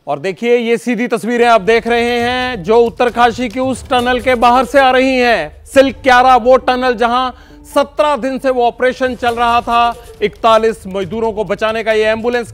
और देखिए ये सीधी तस्वीरें आप देख रहे हैं जो उत्तरकाशी की उस टनल के बाहर से आ रही हैं। सिल्क क्यारा वो टनल जहां 17 दिन से वो ऑपरेशन चल रहा था। 41 मजदूरों को बचाने का ये एम्बुलेंस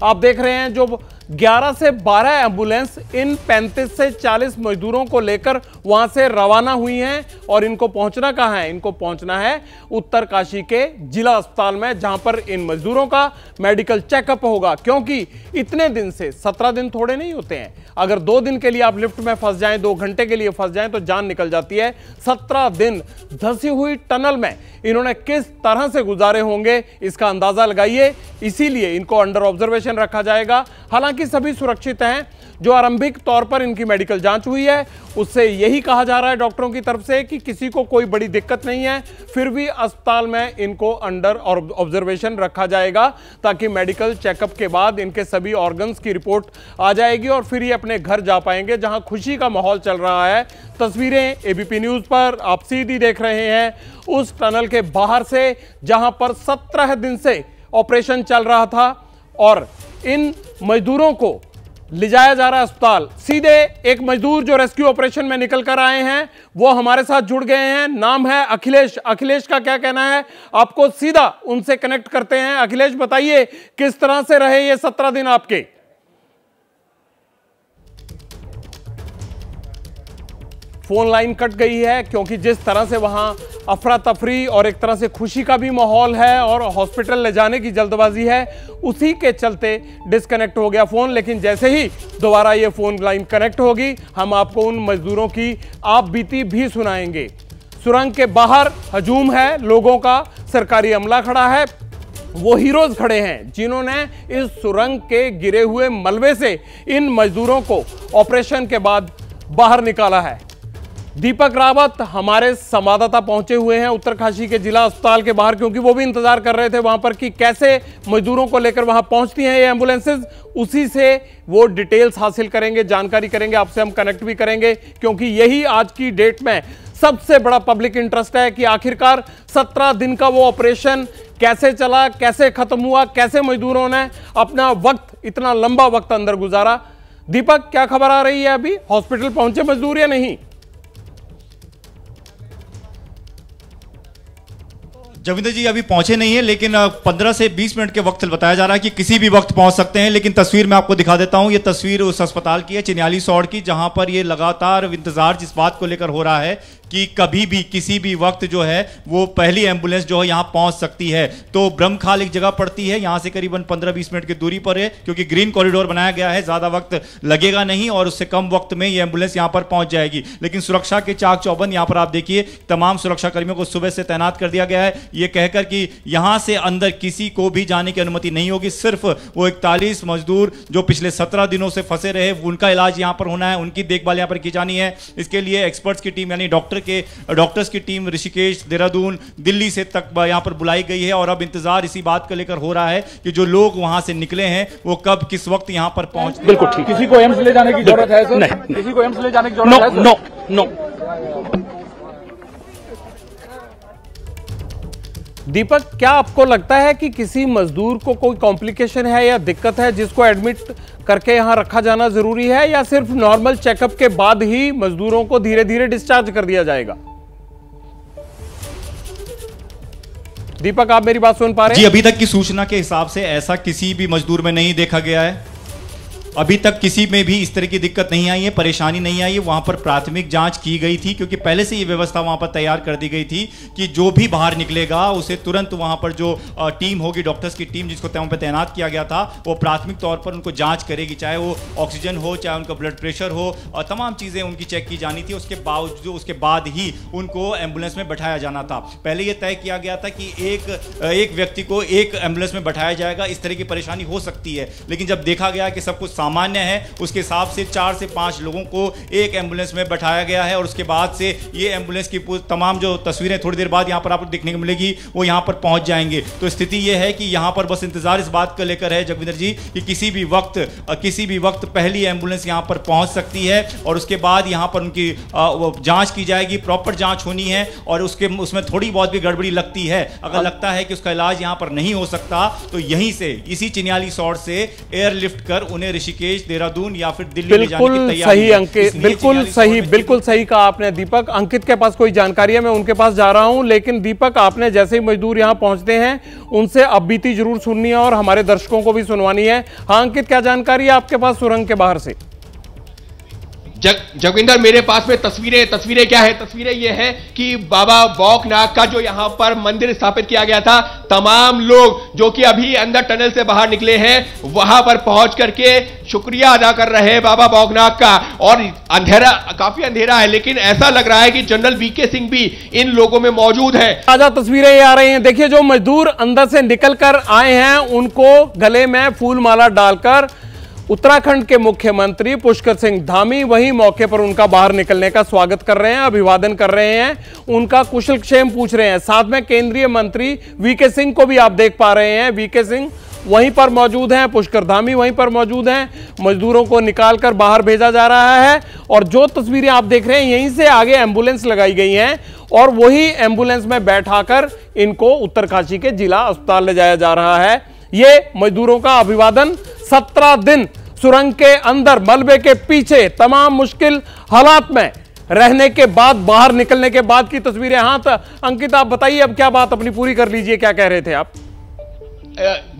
आप देख रहे हैं। जो 11 से 12 एम्बुलेंस इन 35 से 40 मजदूरों को लेकर वहां से रवाना हुई हैं। और इनको पहुंचना कहां है? इनको पहुंचना है उत्तरकाशी के जिला अस्पताल में, जहां पर इन मजदूरों का मेडिकल चेकअप होगा। क्योंकि इतने दिन से 17 दिन थोड़े नहीं होते हैं। अगर 2 दिन के लिए आप लिफ्ट में फंस जाएं, 2 घंटे के लिए फंस जाएं तो जान निकल जाती है। 17 दिन धंसी हुई टनल में इन्होंने किस तरह से गुजारे होंगे इसका अंदाजा लगाइए। इसीलिए इनको अंडर ऑब्जर्वेशन रखा जाएगा। हालांकि सभी सुरक्षित हैं। जो आरंभिक तौर पर इनकी मेडिकल जांच हुई है उससे यही कहा जा रहा है डॉक्टरों की तरफ से कि किसी को कोई बड़ी दिक्कत नहीं है। फिर भी अस्पताल में इनको अंडर ऑब्जर्वेशन रखा जाएगा ताकि मेडिकल चेकअप के बाद इनके सभी ऑर्गन्स की रिपोर्ट आ जाएगी और फिर ये अपने घर जा पाएंगे, जहां खुशी का माहौल चल रहा है। तस्वीरें एबीपी न्यूज पर आप सीधी देख रहे हैं उस टनल के बाहर से, जहां पर 17 दिन से ऑपरेशन चल रहा था और इन मजदूरों को ले जाया जा रहा है अस्पताल। सीधे एक मजदूर जो रेस्क्यू ऑपरेशन में निकल कर आए हैं वो हमारे साथ जुड़ गए हैं। नाम है अखिलेश। अखिलेश का क्या कहना है आपको सीधा उनसे कनेक्ट करते हैं। अखिलेश बताइए किस तरह से रहे ये 17 दिन आपके? फोन लाइन कट गई है क्योंकि जिस तरह से वहां अफरा तफरी और एक तरह से खुशी का भी माहौल है और हॉस्पिटल ले जाने की जल्दबाजी है, उसी के चलते डिस्कनेक्ट हो गया फोन। लेकिन जैसे ही दोबारा ये फोन लाइन कनेक्ट होगी हम आपको उन मजदूरों की आप बीती भी सुनाएंगे। सुरंग के बाहर हजूम है लोगों का, सरकारी अमला खड़ा है, वो हीरोज खड़े हैं जिन्होंने इस सुरंग के गिरे हुए मलबे से इन मजदूरों को ऑपरेशन के बाद बाहर निकाला है। दीपक रावत हमारे संवाददाता पहुंचे हुए हैं उत्तरकाशी के जिला अस्पताल के बाहर, क्योंकि वो भी इंतजार कर रहे थे वहां पर कि कैसे मजदूरों को लेकर वहां पहुंचती हैं ये एम्बुलेंसेज। उसी से वो डिटेल्स हासिल करेंगे, जानकारी करेंगे, आपसे हम कनेक्ट भी करेंगे, क्योंकि यही आज की डेट में सबसे बड़ा पब्लिक इंटरेस्ट है कि आखिरकार 17 दिन का वो ऑपरेशन कैसे चला, कैसे खत्म हुआ, कैसे मजदूरों ने अपना वक्त, इतना लंबा वक्त अंदर गुजारा। दीपक, क्या खबर आ रही है? अभी हॉस्पिटल पहुंचे मजदूर या नहीं? जविंदर जी अभी पहुंचे नहीं है, लेकिन 15 से 20 मिनट के वक्त बताया जा रहा है कि किसी भी वक्त पहुंच सकते हैं। लेकिन तस्वीर मैं आपको दिखा देता हूं। ये तस्वीर उस अस्पताल की है, चिन्याली सौड़ की, जहां पर ये लगातार इंतजार जिस बात को लेकर हो रहा है कि कभी भी किसी भी वक्त जो है वो पहली एम्बुलेंस जो है यहां पहुंच सकती है। तो ब्रह्मखाल एक जगह पड़ती है, यहां से करीबन 15-20 मिनट की दूरी पर है, क्योंकि ग्रीन कॉरिडोर बनाया गया है, ज्यादा वक्त लगेगा नहीं और उससे कम वक्त में ये एम्बुलेंस यहां पर पहुंच जाएगी। लेकिन सुरक्षा के चाक चौबंद यहां पर आप देखिए, तमाम सुरक्षा कर्मियों को सुबह से तैनात कर दिया गया है, ये कहकर कि यहां से अंदर किसी को भी जाने की अनुमति नहीं होगी। सिर्फ वो 41 मजदूर जो पिछले 17 दिनों से फंसे रहे उनका इलाज यहां पर होना है, उनकी देखभाल यहां पर की जानी है। इसके लिए एक्सपर्ट्स की टीम यानी डॉक्टर्स की टीम ऋषिकेश, देहरादून, दिल्ली से तक यहां पर बुलाई गई है। और अब इंतजार इसी बात को लेकर हो रहा है कि जो लोग वहां से निकले हैं वो कब किस वक्त यहां पर पहुंच। बिल्कुल ठीक। किसी को एम्स ले जाने की जरूरत है सर? नहीं। किसी को एम्स ले जाने की जरूरत है? नो। दीपक, क्या आपको लगता है कि किसी मजदूर को कोई कॉम्प्लिकेशन है या दिक्कत है जिसको एडमिट करके यहां रखा जाना जरूरी है, या सिर्फ नॉर्मल चेकअप के बाद ही मजदूरों को धीरे धीरे डिस्चार्ज कर दिया जाएगा? दीपक, आप मेरी बात सुन पा रहे हैं? जी, अभी तक की सूचना के हिसाब से ऐसा किसी भी मजदूर में नहीं देखा गया है। अभी तक किसी में भी इस तरह की दिक्कत नहीं आई है, परेशानी नहीं आई है। वहां पर प्राथमिक जांच की गई थी, क्योंकि पहले से ये व्यवस्था वहां पर तैयार कर दी गई थी कि जो भी बाहर निकलेगा उसे तुरंत वहां पर जो टीम होगी, डॉक्टर्स की टीम जिसको वहां पर तैनात किया गया था, वो प्राथमिक तौर पर उनको जांच करेगी, चाहे वो ऑक्सीजन हो, चाहे उनका ब्लड प्रेशर हो, और तमाम चीजें उनकी चेक की जानी थी। उसके बाद ही उनको एम्बुलेंस में बैठाया जाना था। पहले यह तय किया गया था कि एक व्यक्ति को एक एम्बुलेंस में बैठाया जाएगा। इस तरह की परेशानी हो सकती है, लेकिन जब देखा गया कि सब कुछ सामान्य है, उसके हिसाब से 4 से 5 लोगों को एक एम्बुलेंस में बैठाया गया है। और उसके बाद से ये एम्बुलेंस की तमाम जो तस्वीरें थोड़ी देर बाद यहां पर आपको देखने को मिलेगी, वो यहां पर पहुंच जाएंगे। तो स्थिति ये है कि यहां पर बस इंतजार इस बात को लेकर है जगविंदर जी कि किसी भी वक्त पहली एम्बुलेंस यहां पर पहुंच सकती है। और उसके बाद यहां पर उनकी जांच की जाएगी, प्रॉपर जांच होनी है। और उसमें थोड़ी बहुत भी गड़बड़ी लगती है, अगर लगता है कि उसका इलाज यहां पर नहीं हो सकता, तो यहीं से इसी चिन्याली सौड़ से एयरलिफ्ट कर उन्हें ऋषिकेश ऋषिकेश, देहरादून या फिर दिल्ली ले जाने की बिल्कुल तैयारी सही है। अंकित, इसलिए बिल्कुल 46 सही, और बिल्कुल सही कहा आपने दीपक। अंकित के पास कोई जानकारी है, मैं उनके पास जा रहा हूं। लेकिन दीपक, आपने जैसे ही मजदूर यहां पहुंचते हैं उनसे अब बीती जरूर सुननी है और हमारे दर्शकों को भी सुनवानी है। हाँ अंकित, क्या जानकारी है आपके पास सुरंग के बाहर से? जगविंदर, मेरे पास में तस्वीरें क्या है? तस्वीरें ये है कि बाबा बौकनाथ का जो यहां पर मंदिर स्थापित किया गया था, तमाम लोग जो कि अभी अंदर टनल से बाहर निकले हैं वहां पर पहुंच करके शुक्रिया अदा कर रहे हैं बाबा बौकनाथ का। और अंधेरा, काफी अंधेरा है, लेकिन ऐसा लग रहा है कि जनरल वीके सिंह भी इन लोगों में मौजूद है। ताजा तस्वीरें ये आ रही हैं, देखिए जो मजदूर अंदर से निकल कर आए हैं उनको गले में फूल माला डालकर उत्तराखंड के मुख्यमंत्री पुष्कर सिंह धामी वहीं मौके पर उनका बाहर निकलने का स्वागत कर रहे हैं, अभिवादन कर रहे हैं, उनका कुशल क्षेम पूछ रहे हैं। साथ में केंद्रीय मंत्री वीके सिंह को भी आप देख पा रहे हैं, वीके सिंह वहीं पर मौजूद हैं, पुष्कर धामी वहीं पर मौजूद हैं। मजदूरों को निकालकर बाहर भेजा जा रहा है और जो तस्वीरें आप देख रहे हैं यहीं से आगे एम्बुलेंस लगाई गई हैं और वही एम्बुलेंस में बैठाकर इनको उत्तरकाशी के जिला अस्पताल ले जाया जा रहा है। ये मजदूरों का अभिवादन 17 दिन सुरंग के अंदर मलबे के पीछे तमाम मुश्किल हालात में रहने के बाद, बाहर निकलने के बाद की तस्वीरें। हाँ तो अंकित, आप बताइए अब क्या बात अपनी पूरी कर लीजिए, क्या कह रहे थे आप?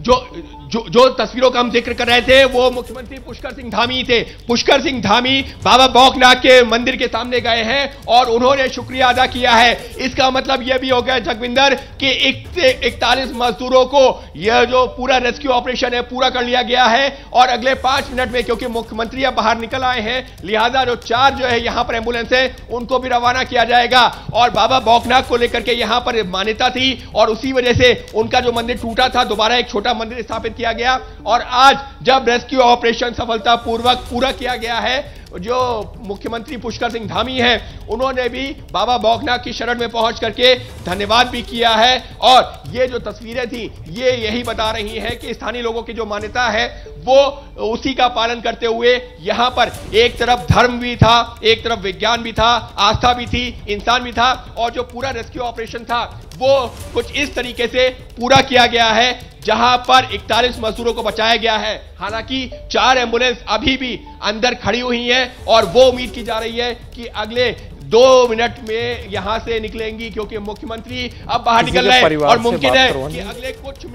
जो तस्वीरों का हम जिक्र कर रहे थे वो मुख्यमंत्री पुष्कर सिंह धामी थे। पुष्कर सिंह धामी बाबा बौकनाथ के मंदिर के सामने गए हैं और उन्होंने शुक्रिया अदा किया है। इसका मतलब यह भी हो गया जगविंदर कि 41 मजदूरों को यह जो पूरा रेस्क्यू ऑपरेशन है पूरा कर लिया गया है और अगले 5 मिनट में, क्योंकि मुख्यमंत्री अब बाहर निकल आए हैं, लिहाजा जो 4 जो है यहां पर एम्बुलेंस है उनको भी रवाना किया जाएगा। और बाबा बौकनाथ को लेकर के यहां पर मान्यता थी और उसी वजह से उनका जो मंदिर टूटा था, दोबारा एक छोटा मंदिर स्थापित किया गया और आज जब रेस्क्यू ऑपरेशन सफलतापूर्वक पूरा किया गया है, जो मुख्यमंत्री पुष्कर सिंह धामी हैं उन्होंने भी बाबा बौकनाथ की शरण में पहुंच करके धन्यवाद भी किया है। और ये जो तस्वीरें थी ये यही बता रही हैं कि स्थानीय लोगों की जो मान्यता है वो उसी का पालन करते हुए यहां पर एक तरफ धर्म भी था, एक तरफ विज्ञान भी था, आस्था भी थी, इंसान भी था और जो पूरा रेस्क्यू ऑपरेशन था वो कुछ इस तरीके से पूरा किया गया है जहां पर 41 मजदूरों को बचाया गया है। हालांकि 4 एम्बुलेंस अभी भी अंदर खड़ी हुई हैं और वो उम्मीद की जा रही है कि अगले 2 मिनट में यहां से निकलेंगी, क्योंकि मुख्यमंत्री अब बाहर निकल रहे हैं और मुमकिन है कि अगले कुछ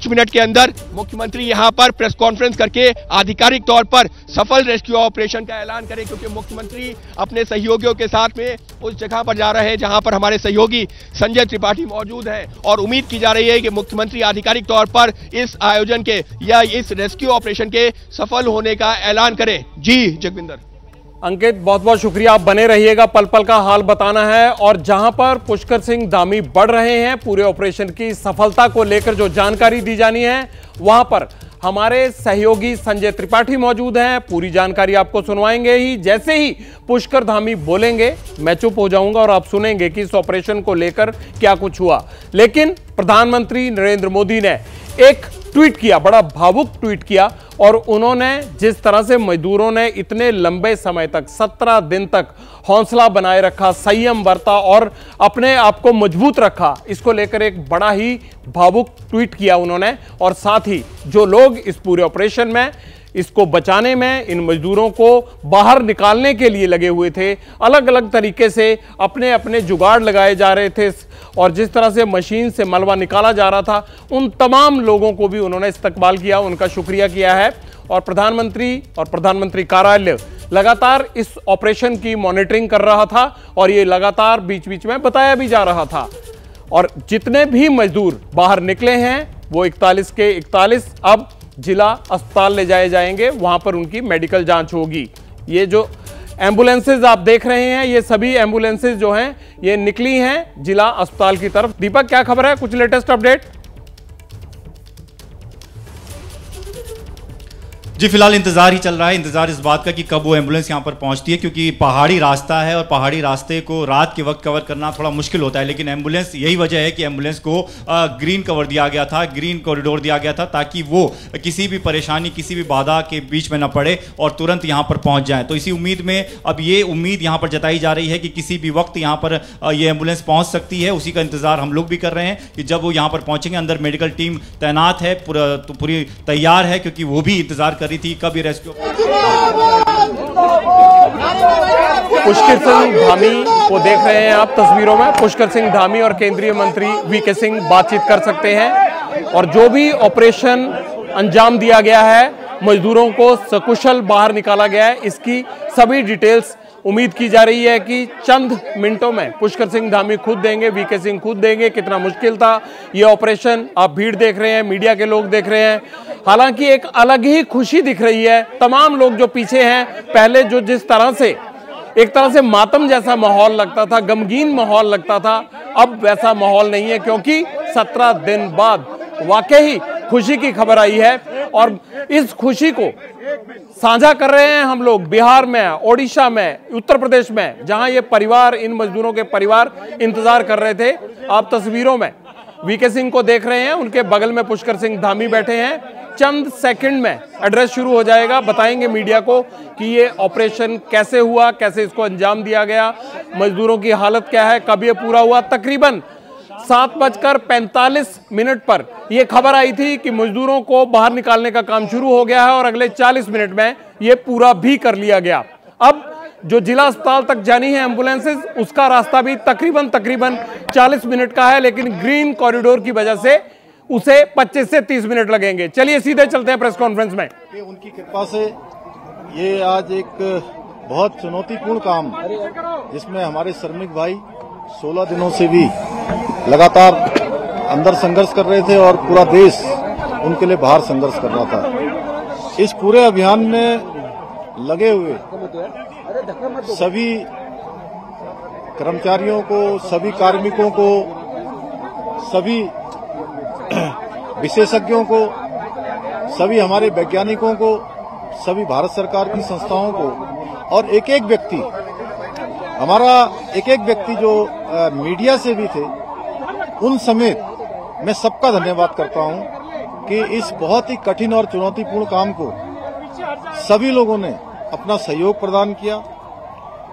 मिनट के अंदर मुख्यमंत्री यहां पर प्रेस कॉन्फ्रेंस करके आधिकारिक तौर पर सफल रेस्क्यू ऑपरेशन का ऐलान करें, क्योंकि मुख्यमंत्री अपने सहयोगियों के साथ में उस जगह पर जा रहे हैं जहां पर हमारे सहयोगी संजय त्रिपाठी मौजूद हैं और उम्मीद की जा रही है कि मुख्यमंत्री आधिकारिक तौर पर इस आयोजन के या इस रेस्क्यू ऑपरेशन के सफल होने का ऐलान करें। जी जगविंदर। अंकित, बहुत बहुत शुक्रिया, आप बने रहिएगा, पल पल का हाल बताना है। और जहां पर पुष्कर सिंह धामी बढ़ रहे हैं पूरे ऑपरेशन की सफलता को लेकर जो जानकारी दी जानी है वहां पर हमारे सहयोगी संजय त्रिपाठी मौजूद हैं, पूरी जानकारी आपको सुनवाएंगे ही। जैसे ही पुष्कर धामी बोलेंगे मैं चुप हो जाऊंगा और आप सुनेंगे कि इस ऑपरेशन को लेकर क्या कुछ हुआ। लेकिन प्रधानमंत्री नरेंद्र मोदी ने एक ट्वीट किया, बड़ा भावुक ट्वीट किया और उन्होंने जिस तरह से मजदूरों ने इतने लंबे समय तक 17 दिन तक हौसला बनाए रखा, संयम बरता और अपने आप को मजबूत रखा, इसको लेकर एक बड़ा ही भावुक ट्वीट किया उन्होंने। और साथ ही जो लोग इस पूरे ऑपरेशन में इसको बचाने में, इन मजदूरों को बाहर निकालने के लिए लगे हुए थे, अलग अलग तरीके से अपने अपने जुगाड़ लगाए जा रहे थे और जिस तरह से मशीन से मलबा निकाला जा रहा था, उन तमाम लोगों को भी उन्होंने इस्तकबाल किया, उनका शुक्रिया किया है। और प्रधानमंत्री कार्यालय लगातार इस ऑपरेशन की मॉनिटरिंग कर रहा था और ये लगातार बीच बीच में बताया भी जा रहा था। और जितने भी मजदूर बाहर निकले हैं वो 41 के 41 अब जिला अस्पताल ले जाए जाएंगे, वहां पर उनकी मेडिकल जांच होगी। ये जो एम्बुलेंसेज आप देख रहे हैं ये सभी एम्बुलेंसेज जो हैं ये निकली हैं जिला अस्पताल की तरफ। दीपक, क्या खबर है, कुछ लेटेस्ट अपडेट? जी फिलहाल इंतजार ही चल रहा है, इंतजार इस बात का कि कब वो एम्बुलेंस यहाँ पर पहुँचती है, क्योंकि पहाड़ी रास्ता है और पहाड़ी रास्ते को रात के वक्त कवर करना थोड़ा मुश्किल होता है। लेकिन एम्बुलेंस, यही वजह है कि एम्बुलेंस को ग्रीन कवर दिया गया था, ग्रीन कॉरिडोर दिया गया था, ताकि वो किसी भी परेशानी, किसी भी बाधा के बीच में न पड़े और तुरंत यहाँ पर पहुँच जाए। तो इसी उम्मीद में अब ये उम्मीद यहाँ पर जताई जा रही है कि किसी भी वक्त यहाँ पर ये एम्बुलेंस पहुँच सकती है। उसी का इंतजार हम लोग भी कर रहे हैं कि जब वो यहाँ पर पहुँचेंगे। अंदर मेडिकल टीम तैनात है, पूरी तैयार है, क्योंकि वो भी इंतजार कर रही थी कब ये रेस्क्यू। पुष्कर सिंह धामी को देख रहे हैं आप तस्वीरों में। पुष्कर सिंह धामी और केंद्रीय मंत्री वीके सिंह बातचीत कर सकते हैं। और जो भी ऑपरेशन अंजाम दिया गया है, मजदूरों को सकुशल बाहर निकाला गया है, इसकी सभी डिटेल्स उम्मीद की जा रही है कि चंद मिनटों में पुष्कर सिंह धामी खुद देंगे, वीके सिंह खुद देंगे। कितना मुश्किल था ये ऑपरेशन, आप भीड़ देख रहे हैं, मीडिया के लोग देख रहे हैं। हालांकि एक अलग ही खुशी दिख रही है। तमाम लोग जो पीछे हैं, पहले जो जिस तरह से एक तरह से मातम जैसा माहौल लगता था, गमगीन माहौल लगता था, अब वैसा माहौल नहीं है, क्योंकि 17 दिन बाद वाकई खुशी की खबर आई है। और इस खुशी को साझा कर रहे हैं हम लोग बिहार में, ओडिशा में, उत्तर प्रदेश में, जहां ये परिवार, इन मजदूरों के परिवार इंतजार कर रहे थे। आप तस्वीरों में वीके सिंह को देख रहे हैं, उनके बगल में पुष्कर सिंह धामी बैठे हैं। चंद सेकंड में एड्रेस शुरू हो जाएगा, बताएंगे मीडिया को कि ये ऑपरेशन कैसे हुआ, कैसे इसको अंजाम दिया गया, मजदूरों की हालत क्या है, कब ये पूरा हुआ। तकरीबन 7:45 पर यह खबर आई थी कि मजदूरों को बाहर निकालने का काम शुरू हो गया है और अगले 40 मिनट में यह पूरा भी कर लिया गया। अब जो जिला अस्पताल तक जानी है एम्बुलेंसेज, उसका रास्ता भी तकरीबन 40 मिनट का है, लेकिन ग्रीन कॉरिडोर की वजह से उसे 25 से 30 मिनट लगेंगे। चलिए सीधे चलते हैं प्रेस कॉन्फ्रेंस में। उनकी कृपा से ये आज एक बहुत चुनौतीपूर्ण काम, जिसमें हमारे श्रमिक भाई 16 दिनों से भी लगातार अंदर संघर्ष कर रहे थे और पूरा देश उनके लिए बाहर संघर्ष कर रहा था। इस पूरे अभियान में लगे हुए सभी कर्मचारियों को, सभी कार्मिकों को, सभी विशेषज्ञों को, सभी हमारे वैज्ञानिकों को, सभी भारत सरकार की संस्थाओं को और एक एक व्यक्ति, हमारा एक एक व्यक्ति जो मीडिया से भी थे, उन समेत मैं सबका धन्यवाद करता हूं कि इस बहुत ही कठिन और चुनौतीपूर्ण काम को सभी लोगों ने अपना सहयोग प्रदान किया।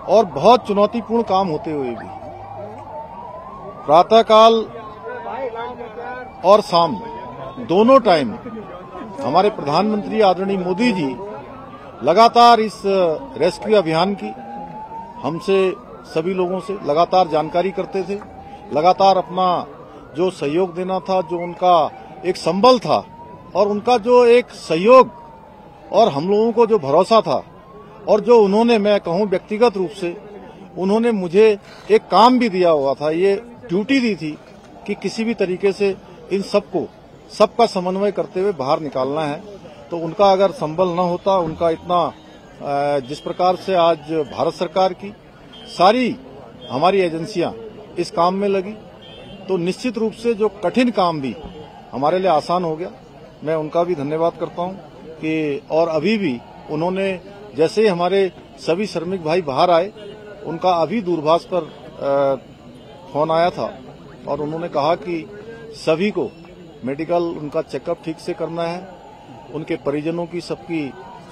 और बहुत चुनौतीपूर्ण काम होते हुए भी प्रातःकाल और शाम दोनों टाइम हमारे प्रधानमंत्री आदरणीय मोदी जी लगातार इस रेस्क्यू अभियान की हमसे, सभी लोगों से लगातार जानकारी करते थे, लगातार अपना जो सहयोग देना था, जो उनका एक संबल था और उनका जो एक सहयोग और हम लोगों को जो भरोसा था, और जो उन्होंने, मैं कहूं व्यक्तिगत रूप से, उन्होंने मुझे एक काम भी दिया हुआ था, ये ड्यूटी दी थी कि किसी भी तरीके से इन सबका समन्वय करते हुए बाहर निकालना है। तो उनका अगर संबल न होता, उनका इतना जिस प्रकार से आज भारत सरकार की सारी हमारी एजेंसियां इस काम में लगी, तो निश्चित रूप से जो कठिन काम भी हमारे लिए आसान हो गया। मैं उनका भी धन्यवाद करता हूं कि, और अभी भी उन्होंने, जैसे ही हमारे सभी श्रमिक भाई बाहर आए, उनका अभी दूरभाष पर फोन आया था और उन्होंने कहा कि सभी को मेडिकल उनका चेकअप ठीक से करना है, उनके परिजनों की सबकी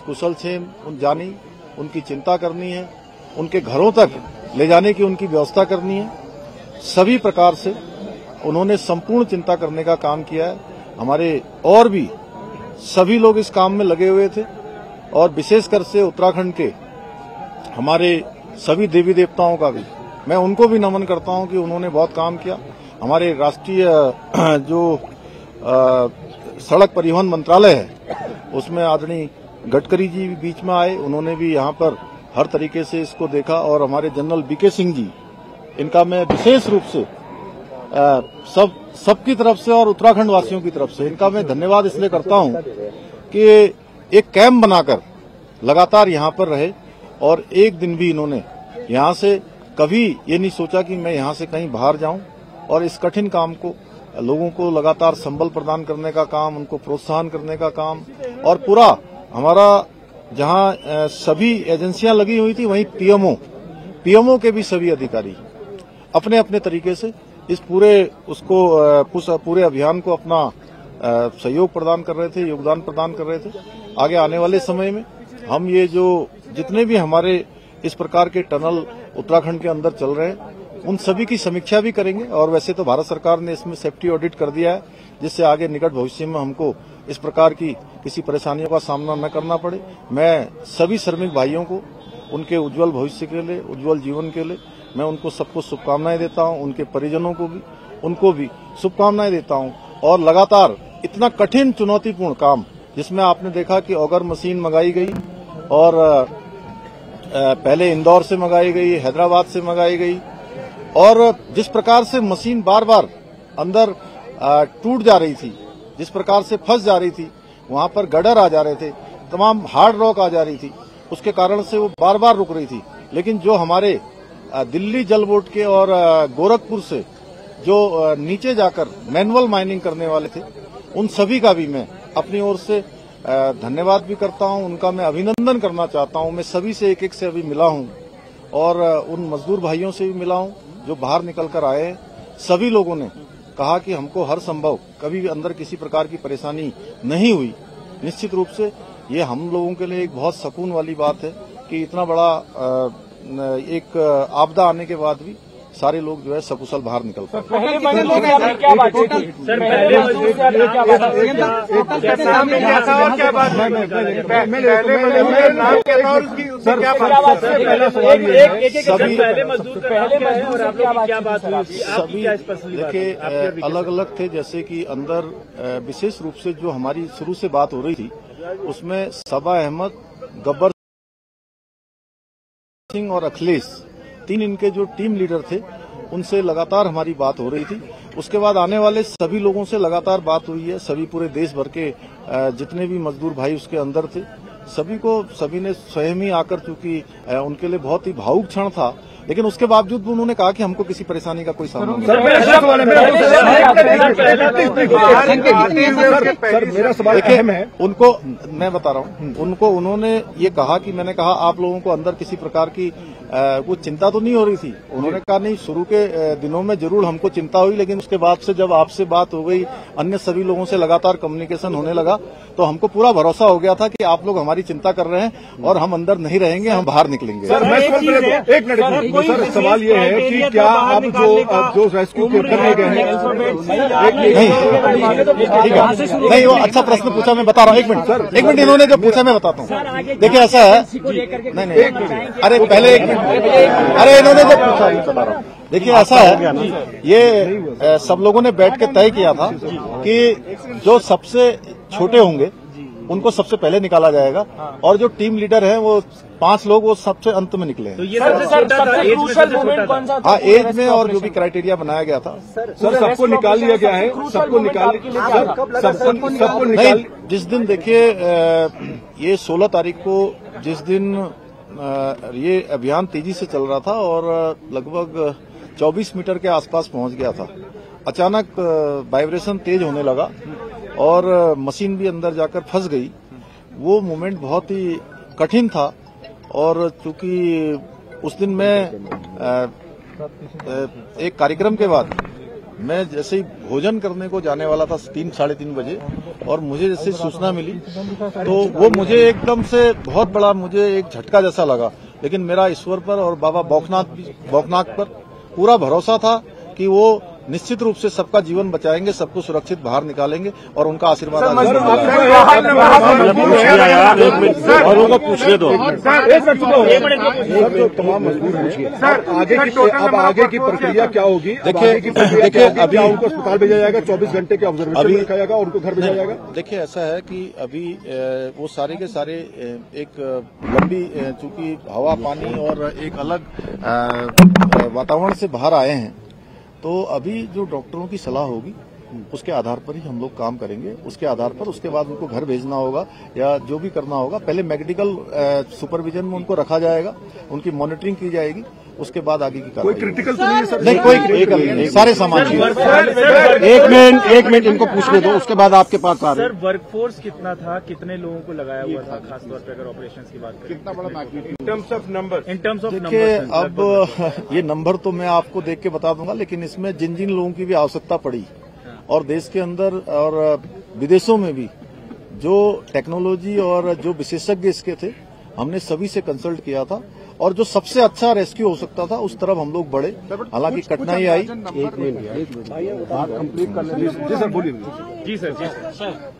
कुशल क्षेम जानी, उनकी चिंता करनी है, उनके घरों तक ले जाने की उनकी व्यवस्था करनी है। सभी प्रकार से उन्होंने संपूर्ण चिंता करने का काम किया है। हमारे और भी सभी लोग इस काम में लगे हुए थे और विशेषकर से उत्तराखंड के हमारे सभी देवी देवताओं का भी मैं उनको भी नमन करता हूं कि उन्होंने बहुत काम किया। हमारे राष्ट्रीय जो सड़क परिवहन मंत्रालय है, उसमें आदरणीय गडकरी जी भी बीच में आए, उन्होंने भी यहाँ पर हर तरीके से इसको देखा। और हमारे जनरल वीके सिंह जी, इनका मैं विशेष रूप से सबकी तरफ से और उत्तराखंड वासियों की तरफ से इनका मैं धन्यवाद इसलिए करता हूं कि एक कैंप बनाकर लगातार यहाँ पर रहे और एक दिन भी इन्होंने यहाँ से कभी ये नहीं सोचा कि मैं यहाँ से कहीं बाहर जाऊं। और इस कठिन काम को, लोगों को लगातार संबल प्रदान करने का काम, उनको प्रोत्साहन करने का काम और पूरा हमारा जहां सभी एजेंसियां लगी हुई थी वहीं पीएमओ के भी सभी अधिकारी अपने अपने तरीके से इस पूरे अभियान को अपना सहयोग प्रदान कर रहे थे, योगदान प्रदान कर रहे थे। आगे आने वाले समय में हम ये जो जितने भी हमारे इस प्रकार के टनल उत्तराखंड के अंदर चल रहे हैं उन सभी की समीक्षा भी करेंगे। और वैसे तो भारत सरकार ने इसमें सेफ्टी ऑडिट कर दिया है, जिससे आगे निकट भविष्य में हमको इस प्रकार की किसी परेशानियों का सामना न करना पड़े। मैं सभी श्रमिक भाइयों को उनके उज्जवल भविष्य के लिए, उज्जवल जीवन के लिए मैं उनको सबको शुभकामनाएं देता हूं, उनके परिजनों को भी उनको भी शुभकामनाएं देता हूं। और लगातार इतना कठिन चुनौतीपूर्ण काम, जिसमें आपने देखा कि ऑगर मशीन मंगाई गई और पहले इंदौर से मंगाई गई, हैदराबाद से मंगाई गई, और जिस प्रकार से मशीन बार बार अंदर टूट जा रही थी, जिस प्रकार से फंस जा रही थी, वहां पर गडर आ जा रहे थे, तमाम हार्ड रॉक आ जा रही थी, उसके कारण से वो बार बार रुक रही थी। लेकिन जो हमारे दिल्ली जल बोर्ड के और गोरखपुर से जो नीचे जाकर मैनुअल माइनिंग करने वाले थे, उन सभी का भी मैं अपनी ओर से धन्यवाद भी करता हूं, उनका मैं अभिनंदन करना चाहता हूं। मैं सभी से एक एक से अभी मिला हूं और उन मजदूर भाइयों से भी मिला हूं जो बाहर निकल कर आए हैं। सभी लोगों ने कहा कि हमको हर संभव कभी भी अंदर किसी प्रकार की परेशानी नहीं हुई। निश्चित रूप से ये हम लोगों के लिए एक बहुत सुकून वाली बात है कि इतना बड़ा एक आपदा आने के बाद भी सारे लोग जो है सकुशल बाहर निकल पाए। पहले महीने में क्या बात थी सर? पहले मजदूर से आपने क्या बात की? और क्या बात है? पहले नाम क्या था और उसकी क्या बात है? पहला सवाल ये है, सभी पहले मजदूर पहले और आप लोग क्या बात हुई? सभी देखिए अलग अलग थे। जैसे कि अंदर विशेष रूप से जो हमारी शुरू से बात हो रही थी उसमें सबा अहमद, गब्बर सिंह और अखिलेश, तीन इनके जो टीम लीडर थे उनसे लगातार हमारी बात हो रही थी। उसके बाद आने वाले सभी लोगों से लगातार बात हुई है। सभी पूरे देश भर के जितने भी मजदूर भाई उसके अंदर थे, सभी ने स्वयं ही आकर, चूंकि उनके लिए बहुत ही भावुक क्षण था, लेकिन उसके बावजूद भी उन्होंने कहा कि हमको किसी परेशानी का कोई सामना नहीं। मेरा सवाल अहम है। उनको मैं बता रहा हूँ, उनको उन्होंने ये कहा कि मैंने कहा आप लोगों को अंदर किसी प्रकार की कुछ चिंता तो नहीं हो रही थी? उन्होंने कहा नहीं, शुरू के दिनों में जरूर हमको चिंता हुई, लेकिन उसके बाद से जब आपसे बात हो गई, अन्य सभी लोगों से लगातार कम्युनिकेशन होने लगा, तो हमको पूरा भरोसा हो गया था कि आप लोग हमारी चिंता कर रहे हैं और हम अंदर नहीं रहेंगे, हम बाहर निकलेंगे। सर एक मिनट सर, सवाल ये है कि क्या अब जो रेस्क्यू करने गए हैं, नहीं वो अच्छा प्रश्न पूछा, मैं बता रहा हूँ। एक मिनट इन्होंने जो पूछा मैं बताता हूँ। देखिए ऐसा है, नहीं अरे पहले एक मिनट, अरे इन्होंने जो पूछा मैं बता रहा हूँ। देखिए ऐसा है, ये सब लोगों ने बैठ के तय किया था कि जो सबसे छोटे होंगे उनको सबसे पहले निकाला जाएगा, और जो टीम लीडर हैं वो 5 लोग वो सबसे अंत में निकले हैं। तो ये सबसे क्रूशियल मोमेंट कौन सा था? हाँ, एज में और जो भी क्राइटेरिया बनाया गया था सर सबको निकाल लिया गया है, सबको निकाल नहीं। जिस दिन देखिए ये 16 तारीख को जिस दिन ये अभियान तेजी से चल रहा था और लगभग 24 मीटर के आसपास पहुंच गया था, अचानक वाइब्रेशन तेज होने लगा और मशीन भी अंदर जाकर फंस गई। वो मोमेंट बहुत ही कठिन था, और चूंकि उस दिन मैं एक कार्यक्रम के बाद मैं जैसे ही भोजन करने को जाने वाला था 3 साढ़े 3 बजे, और मुझे जैसे सूचना मिली तो वो मुझे एकदम से बहुत बड़ा मुझे एक झटका जैसा लगा। लेकिन मेरा ईश्वर पर और बाबा बौखनाथ पर पूरा भरोसा था कि वो निश्चित रूप से सबका जीवन बचाएंगे, सबको सुरक्षित बाहर निकालेंगे, और उनका आशीर्वाद पूछिए। तमाम मजबूर अब आगे की प्रक्रिया क्या होगी? देखिए अभी उनको अस्पताल भेजा जाएगा, 24 घंटे के ऑब्जर्वेशन में रखा जाएगा और उनको घर भेजा जाएगा। देखिए ऐसा है कि अभी वो सारे के सारे एक लंबी, चूंकि हवा पानी और एक अलग वातावरण से बाहर आए हैं, तो अभी जो डॉक्टरों की सलाह होगी उसके आधार पर ही हम लोग काम करेंगे। उसके आधार पर उसके बाद उनको घर भेजना होगा या जो भी करना होगा, पहले मेडिकल सुपरविजन में उनको रखा जाएगा, उनकी मॉनिटरिंग की जाएगी, उसके बाद आगे की कोई कार्रवाई। क्रिटिकल तो नहीं है सर? नहीं, कोई क्रिटिकल नहीं, सारे सामान चाहिए। एक मिनट इनको पूछने दो, उसके बाद आपके पास आ रहे हैं। सर वर्कफोर्स कितना था, कितने लोगों को लगाया हुआ था, खासतौर पर अगर ऑपरेशंस की बात करें? कितना बड़ा magnitude in terms of number? In terms of देखिए, अब ये नंबर तो मैं आपको देख के बता दूंगा, लेकिन इसमें जिन जिन लोगों की भी आवश्यकता पड़ी और देश के अंदर और विदेशों में भी जो टेक्नोलॉजी और जो विशेषज्ञ इसके थे, हमने सभी से कंसल्ट किया था और जो सबसे अच्छा रेस्क्यू हो सकता था उस तरफ हम लोग बढ़े। हालांकि कठिनाई आई। एक मिनट बात कंप्लीट कर लेंगे। जी सर, बोलिए। जी सर,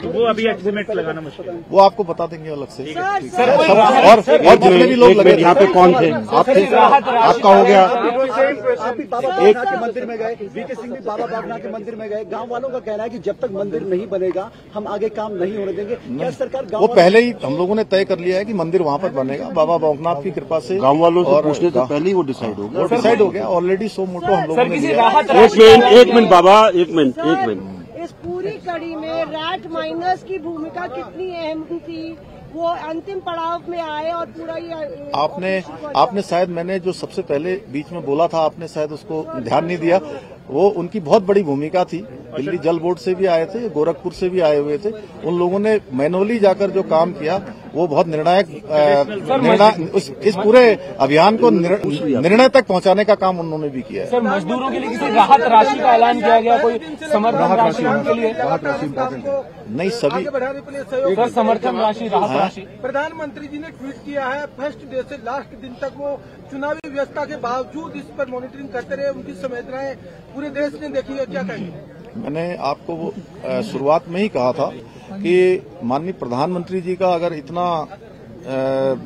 तो वो अभी एस्टिमेट लगाना मुश्किल है। वो आपको बता देंगे अलग से। और जितने भी लोग लगे यहाँ पे कौन थे? आप थे? आपका हो गया। आप भी बाबा बागनाथ के मंदिर में गए, वीके सिंह भी बाबा बागनाथ के मंदिर में गए। गांव वालों का कहना है कि जब तक मंदिर नहीं बनेगा हम आगे काम नहीं होने देंगे। क्या सरकार वो पहले ही हम लोगों ने तय कर लिया है कि मंदिर वहाँ पर बनेगा, बाबा बागनाथ की कृपा से। गाँव वालों से पूछने से पहले ही वो डिसाइड हो गया। वो डिसाइड हो गया ऑलरेडी। सो मोटो हम लोगों ने लिया। एक मिनट बाबा, एक मिनट। इस पूरी कड़ी में रैट माइनर्स की भूमिका कितनी अहम थी? वो अंतिम पड़ाव में आए और पूरा ये आपने शायद, मैंने जो सबसे पहले बीच में बोला था, आपने शायद उसको ध्यान नहीं दिया। वो उनकी बहुत बड़ी भूमिका थी। दिल्ली जल बोर्ड से भी आए थे, गोरखपुर से भी आए हुए थे। उन लोगों ने मैनुअली जाकर जो काम किया वो बहुत निर्णायक इस पूरे अभियान को निर्णय तक पहुंचाने का काम उन्होंने भी किया है। सर, मजदूरों के लिए किसी राहत राशि का ऐलान किया गया? कोई समर्थन राशि के लिए? राहत राशि इम्पोर्टेंट है। नहीं, सभी सर समर्थन राशि, राहत राशि। प्रधानमंत्री जी ने ट्वीट किया है, फर्स्ट डे से लास्ट दिन तक वो चुनावी व्यवस्था के बावजूद इस पर मॉनिटरिंग करते रहे। उनकी संवेदनाएं पूरे देश ने देखी है, क्या कहेंगे? मैंने आपको वो शुरुआत में ही कहा था कि माननीय प्रधानमंत्री जी का अगर इतना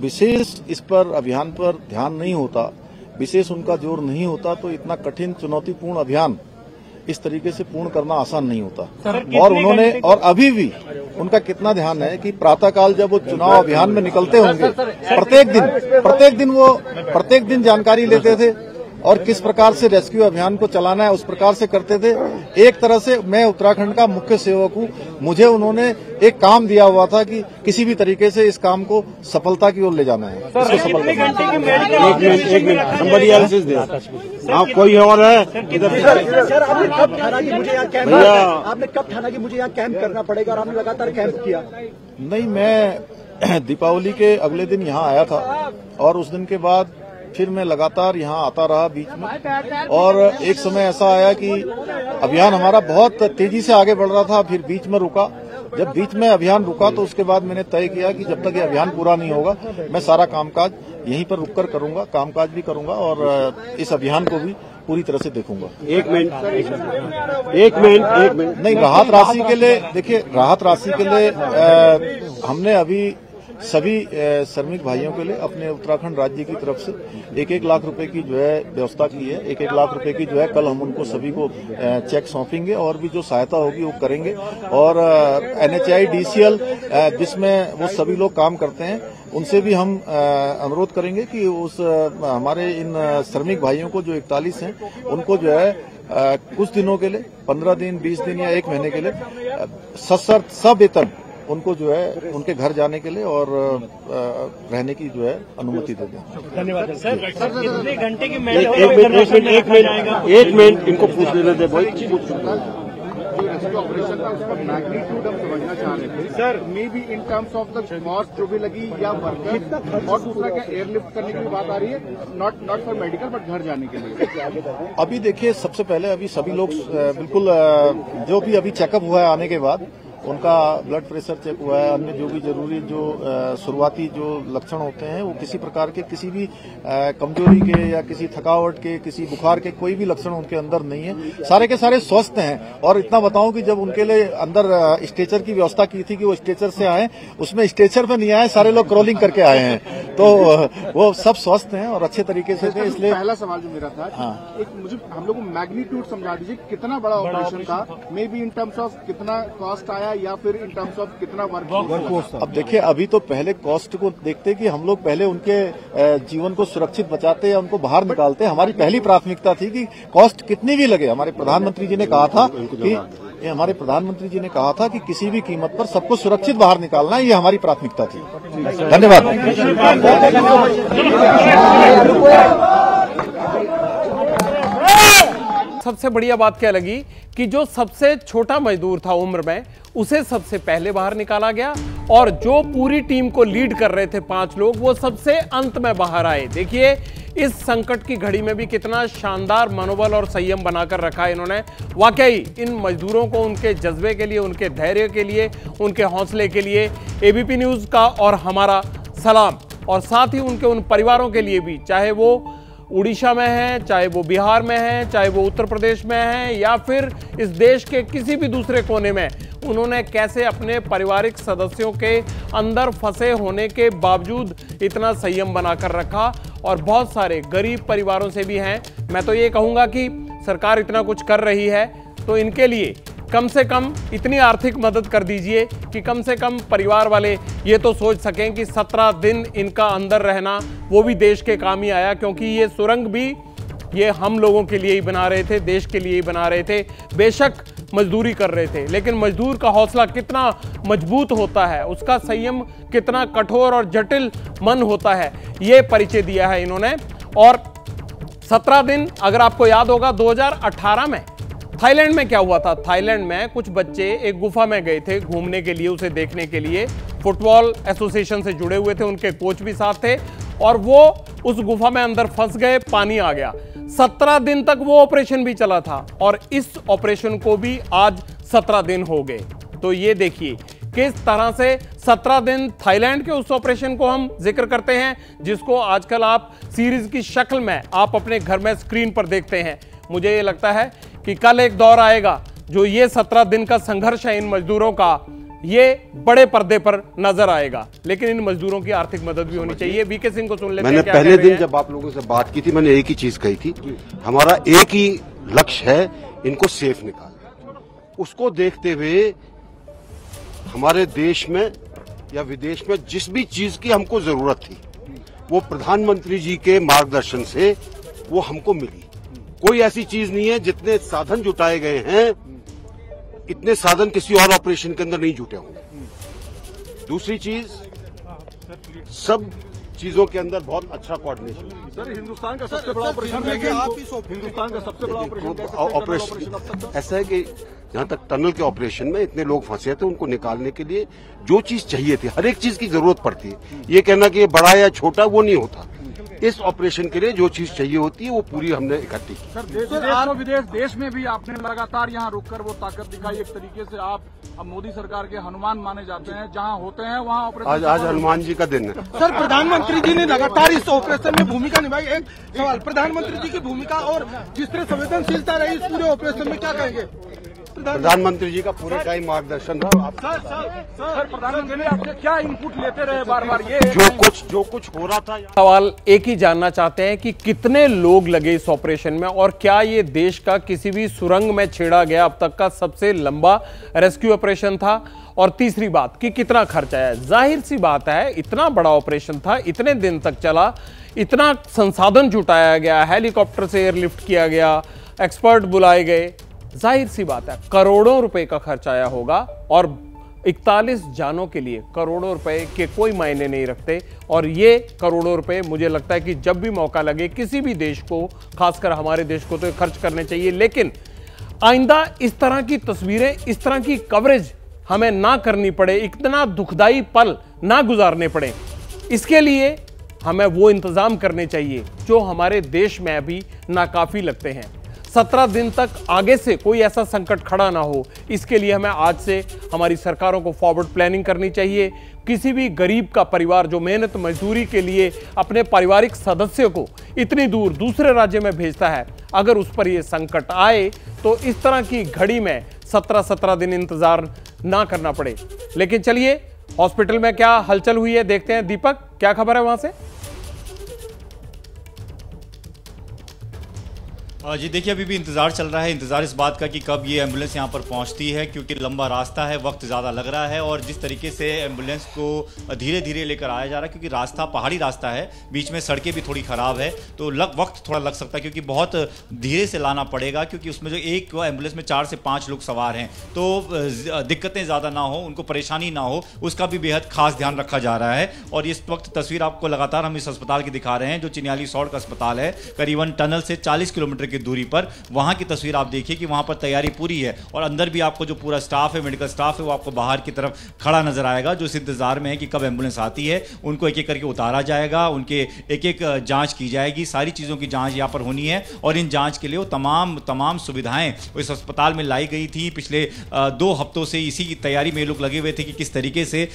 विशेष इस पर अभियान पर ध्यान नहीं होता, विशेष उनका जोर नहीं होता, तो इतना कठिन चुनौतीपूर्ण अभियान इस तरीके से पूर्ण करना आसान नहीं होता। और उन्होंने, और अभी भी उनका कितना ध्यान है कि प्रातःकाल जब वो चुनाव अभियान में निकलते होंगे, प्रत्येक दिन जानकारी लेते थे और किस प्रकार से रेस्क्यू अभियान को चलाना है उस प्रकार से करते थे। एक तरह से मैं उत्तराखंड का मुख्य सेवक हूँ, मुझे उन्होंने एक काम दिया हुआ था कि किसी भी तरीके से इस काम को सफलता की ओर ले जाना है। आप कोई और है? सर, आपने कब ठाना कि मुझे यहाँ कैंप, आपने कब ठाना कि मुझे यहाँ कैंप करना पड़ेगा और आपने लगातार कैंप किया? नहीं, मैं दीपावली के अगले दिन यहाँ आया था और उस दिन के बाद फिर मैं लगातार यहाँ आता रहा बीच में। और एक समय ऐसा आया कि अभियान हमारा बहुत तेजी से आगे बढ़ रहा था, फिर बीच में रुका। जब बीच में अभियान रुका तो उसके बाद मैंने तय किया कि जब तक ये अभियान पूरा नहीं होगा मैं सारा कामकाज यहीं पर रुककर करूंगा, कामकाज भी करूंगा और इस अभियान को भी पूरी तरह से देखूंगा। एक मिनट। नहीं, राहत राशि के लिए, देखिए, राहत राशि के लिए हमने अभी सभी श्रमिक भाइयों के लिए अपने उत्तराखंड राज्य की तरफ से 1-1 लाख रुपए की जो है व्यवस्था की है। 1-1 लाख रुपए की जो है कल हम उनको सभी को चेक सौंपेंगे और भी जो सहायता होगी वो करेंगे। और NHI DCL जिसमें वो सभी लोग काम करते हैं उनसे भी हम अनुरोध करेंगे कि उस हमारे इन श्रमिक भाइयों को जो 41 हैं उनको जो है कुछ दिनों के लिए 15 दिन, 20 दिन या 1 महीने के लिए सशर्त सवेतन उनको जो है उनके घर जाने के लिए और रहने की जो है अनुमति दे दें। धन्यवाद सर। कितने घंटे की एक मिनट इनको पूछ लेने दे भाई। रेस्क्यू ऑपरेशन था उसका मैग्नीट्यूड हम समझना चाह रहे थे sir. May be in terms of the cost जो भी लगी या वर्कर, और दूसरा क्या एयरलिफ्ट करने की बात आ रही है, नॉट फॉर मेडिकल बट घर जाने के लिए? अभी देखिए, सबसे पहले अभी सभी लोग बिल्कुल जो भी अभी चेकअप हुआ है आने के बाद उनका ब्लड प्रेशर चेक हुआ है, अन्य जो भी जरूरी जो शुरुआती जो लक्षण होते हैं वो किसी प्रकार के, किसी भी कमजोरी के या किसी थकावट के, किसी बुखार के कोई भी लक्षण उनके अंदर नहीं है। सारे के सारे स्वस्थ हैं। और इतना बताऊं कि जब उनके लिए अंदर स्ट्रेचर की व्यवस्था की थी कि वो स्ट्रेचर से आए, उसमें स्ट्रेचर पे नहीं आए, सारे लोग क्रॉलिंग करके आए हैं। तो वो सब स्वस्थ हैं और अच्छे तरीके से थे। इसलिए पहला सवाल जो मेरा था, हाँ, एक मुझे हम लोग को मैग्नीट्यूड समझा दीजिए, कितना बड़ा ऑपरेशन था, may be in terms of कितना कॉस्ट आया या फिर इन टर्म्स ऑफ कितना वर्कफोर्स था? अब देखिए, अभी तो पहले कॉस्ट को देखते कि हम लोग पहले उनके जीवन को सुरक्षित बचाते या उनको बाहर निकालते। हमारी पहली प्राथमिकता थी कि कॉस्ट कितनी भी लगे। हमारे प्रधानमंत्री जी ने कहा था कि किसी भी कीमत पर सबको सुरक्षित बाहर निकालना, ये हमारी प्राथमिकता थी। धन्यवाद। सबसे बढ़िया बात क्या लगी कि जो सबसे छोटा मजदूर था उम्र में, उसे सबसे पहले बाहर निकाला गया, और जो पूरी टीम को लीड कर रहे थे 5 लोग, वो सबसे अंत में बाहर आए। देखिए इस संकट की घड़ी में भी कितना शानदार मनोबल और संयम बनाकर रखा है इन्होंने। वाकई इन मजदूरों को उनके जज्बे के लिए, उनके धैर्य के लिए, उनके हौसले के लिए एबीपी न्यूज़ का और हमारा सलाम, और साथ ही उनके उन परिवारों के लिए भी, चाहे वो उड़ीसा में है, चाहे वो बिहार में है, चाहे वो उत्तर प्रदेश में है, या फिर इस देश के किसी भी दूसरे कोने में, उन्होंने कैसे अपने पारिवारिक सदस्यों के अंदर फंसे होने के बावजूद इतना संयम बनाकर रखा। और बहुत सारे गरीब परिवारों से भी हैं। मैं तो ये कहूँगा कि सरकार इतना कुछ कर रही है तो इनके लिए कम से कम इतनी आर्थिक मदद कर दीजिए कि कम से कम परिवार वाले ये तो सोच सकें कि 17 दिन इनका अंदर रहना वो भी देश के काम ही आया, क्योंकि ये सुरंग भी ये हम लोगों के लिए ही बना रहे थे, देश के लिए ही बना रहे थे। बेशक मजदूरी कर रहे थे, लेकिन मजदूर का हौसला कितना मजबूत होता है, उसका संयम कितना कठोर और जटिल मन होता है, ये परिचय दिया है इन्होंने। और 17 दिन, अगर आपको याद होगा 2018 में थाईलैंड में क्या हुआ था। थाईलैंड में कुछ बच्चे एक गुफा में गए थे घूमने के लिए, उसे देखने के लिए। फुटबॉल एसोसिएशन से जुड़े हुए थे, उनके कोच भी साथ थे, और वो उस गुफा में अंदर फंस गए, पानी आ गया। 17 दिन तक वो ऑपरेशन भी चला था, और इस ऑपरेशन को भी आज 17 दिन हो गए। तो ये देखिए किस तरह से 17 दिन थाईलैंड के उस ऑपरेशन को हम जिक्र करते हैं, जिसको आजकल आप सीरीज की शक्ल में आप अपने घर में स्क्रीन पर देखते हैं। मुझे ये लगता है कि कल एक दौर आएगा जो ये 17 दिन का संघर्ष है इन मजदूरों का, ये बड़े पर्दे पर नजर आएगा। लेकिन इन मजदूरों की आर्थिक मदद भी होनी चाहिए। वीके सिंह को सुन लेते हैं। मैंने पहले दिन जब आप लोगों से बात की थी, मैंने एक ही चीज कही थी, हमारा एक ही लक्ष्य है, इनको सेफ निकालना। उसको देखते हुए हमारे देश में या विदेश में जिस भी चीज की हमको जरूरत थी, वो प्रधानमंत्री जी के मार्गदर्शन से वो हमको मिली। कोई ऐसी चीज नहीं है, जितने साधन जुटाए गए हैं इतने साधन किसी और ऑपरेशन के अंदर नहीं जुटे होंगे। दूसरी चीज, सब चीजों के अंदर बहुत अच्छा कोऑर्डिनेशन। सर हिंदुस्तान का सबसे बड़ा ऑपरेशन, हिंदुस्तान का सबसे बड़ा ऑपरेशन ऐसा है कि जहां तक टनल के ऑपरेशन में इतने लोग फंसे थे, उनको निकालने के लिए जो चीज चाहिए थी, हर एक चीज की जरूरत पड़ती है। ये कहना कि ये बड़ा या छोटा वो नहीं होता। इस ऑपरेशन के लिए जो चीज चाहिए होती है वो पूरी हमने इकट्ठी की। सर देश विदेश, देश में भी आपने लगातार यहाँ रुककर वो ताकत दिखाई। एक तरीके से आप अब मोदी सरकार के हनुमान माने जाते हैं, जहाँ होते हैं वहाँ ऑपरेशन। आज हनुमान जी का दिन है। सर प्रधानमंत्री जी ने लगातार इस ऑपरेशन में भूमिका निभाई। एक सवाल, प्रधानमंत्री जी की भूमिका और जिस तरह संवेदनशीलता रही इस पूरे ऑपरेशन में, क्या कहेंगे? प्रधानमंत्री जी का पूरे टाइम मार्गदर्शन रहा। सर प्रधानमंत्री ने आपसे क्या इनपुट लेते रहे बार बार? ये जो कुछ हो रहा था। सवाल एक ही जानना चाहते हैं कि कितने लोग लगे इस ऑपरेशन में, और क्या ये देश का किसी भी सुरंग में छेड़ा गया अब तक का सबसे लंबा रेस्क्यू ऑपरेशन था। और तीसरी बात कि कितना खर्च आया। जाहिर सी बात है, इतना बड़ा ऑपरेशन था, इतने दिन तक चला, इतना संसाधन जुटाया गया, हेलीकॉप्टर से एयरलिफ्ट किया गया, एक्सपर्ट बुलाए गए, जाहिर सी बात है करोड़ों रुपए का खर्च आया होगा। और 41 जानों के लिए करोड़ों रुपए के कोई मायने नहीं रखते। और ये करोड़ों रुपए मुझे लगता है कि जब भी मौका लगे किसी भी देश को, खासकर हमारे देश को, तो खर्च करने चाहिए। लेकिन आइंदा इस तरह की तस्वीरें, इस तरह की कवरेज हमें ना करनी पड़े, इतना दुखदाई पल ना गुजारने पड़े, इसके लिए हमें वो इंतजाम करने चाहिए जो हमारे देश में अभी नाकाफी लगते हैं। 17 दिन तक आगे से कोई ऐसा संकट खड़ा ना हो, इसके लिए हमें आज से हमारी सरकारों को फॉरवर्ड प्लानिंग करनी चाहिए। किसी भी गरीब का परिवार जो मेहनत मजदूरी के लिए अपने पारिवारिक सदस्य को इतनी दूर दूसरे राज्य में भेजता है, अगर उस पर यह संकट आए तो इस तरह की घड़ी में 17 दिन इंतजार ना करना पड़े। लेकिन चलिए, हॉस्पिटल में क्या हलचल हुई है देखते हैं। दीपक, क्या खबर है वहां से? जी देखिए, अभी भी इंतज़ार चल रहा है। इंतज़ार इस बात का कि कब ये एम्बुलेंस यहाँ पर पहुँचती है, क्योंकि लंबा रास्ता है, वक्त ज़्यादा लग रहा है। और जिस तरीके से एम्बुलेंस को धीरे धीरे लेकर आया जा रहा है, क्योंकि रास्ता पहाड़ी रास्ता है, बीच में सड़कें भी थोड़ी ख़राब है, तो वक्त थोड़ा लग सकता है, क्योंकि बहुत धीरे से लाना पड़ेगा। क्योंकि उसमें जो एक एम्बुलेंस में 4 से 5 लोग सवार हैं, तो दिक्कतें ज़्यादा ना हो, उनको परेशानी ना हो, उसका भी बेहद खास ध्यान रखा जा रहा है। और इस वक्त तस्वीर आपको लगातार हम इस अस्पताल की दिखा रहे हैं, जो चिन्याली सौड़ का अस्पताल है। करीबन टनल से 40 किलोमीटर की दूरी पर। वहां की तस्वीर आप देखिए कि वहां पर तैयारी पूरी है और अंदर भी आपको जो पूरा स्टाफ है, मेडिकल स्टाफ है, वो आपको बाहर की तरफ खड़ा नजर आएगा, जो इस इंतजार में है कि कब एम्बुलेंस आती है। उनको एक एक करके उतारा जाएगा, उनके एक एक जांच की जाएगी, सारी चीज़ों की जांच यहाँ पर होनी है और इन जांच के लिए वो तमाम सुविधाएं इस अस्पताल में लाई गई थी। पिछले 2 हफ्तों से इसी की तैयारी में लोग लगे हुए थे कि किस तरीके से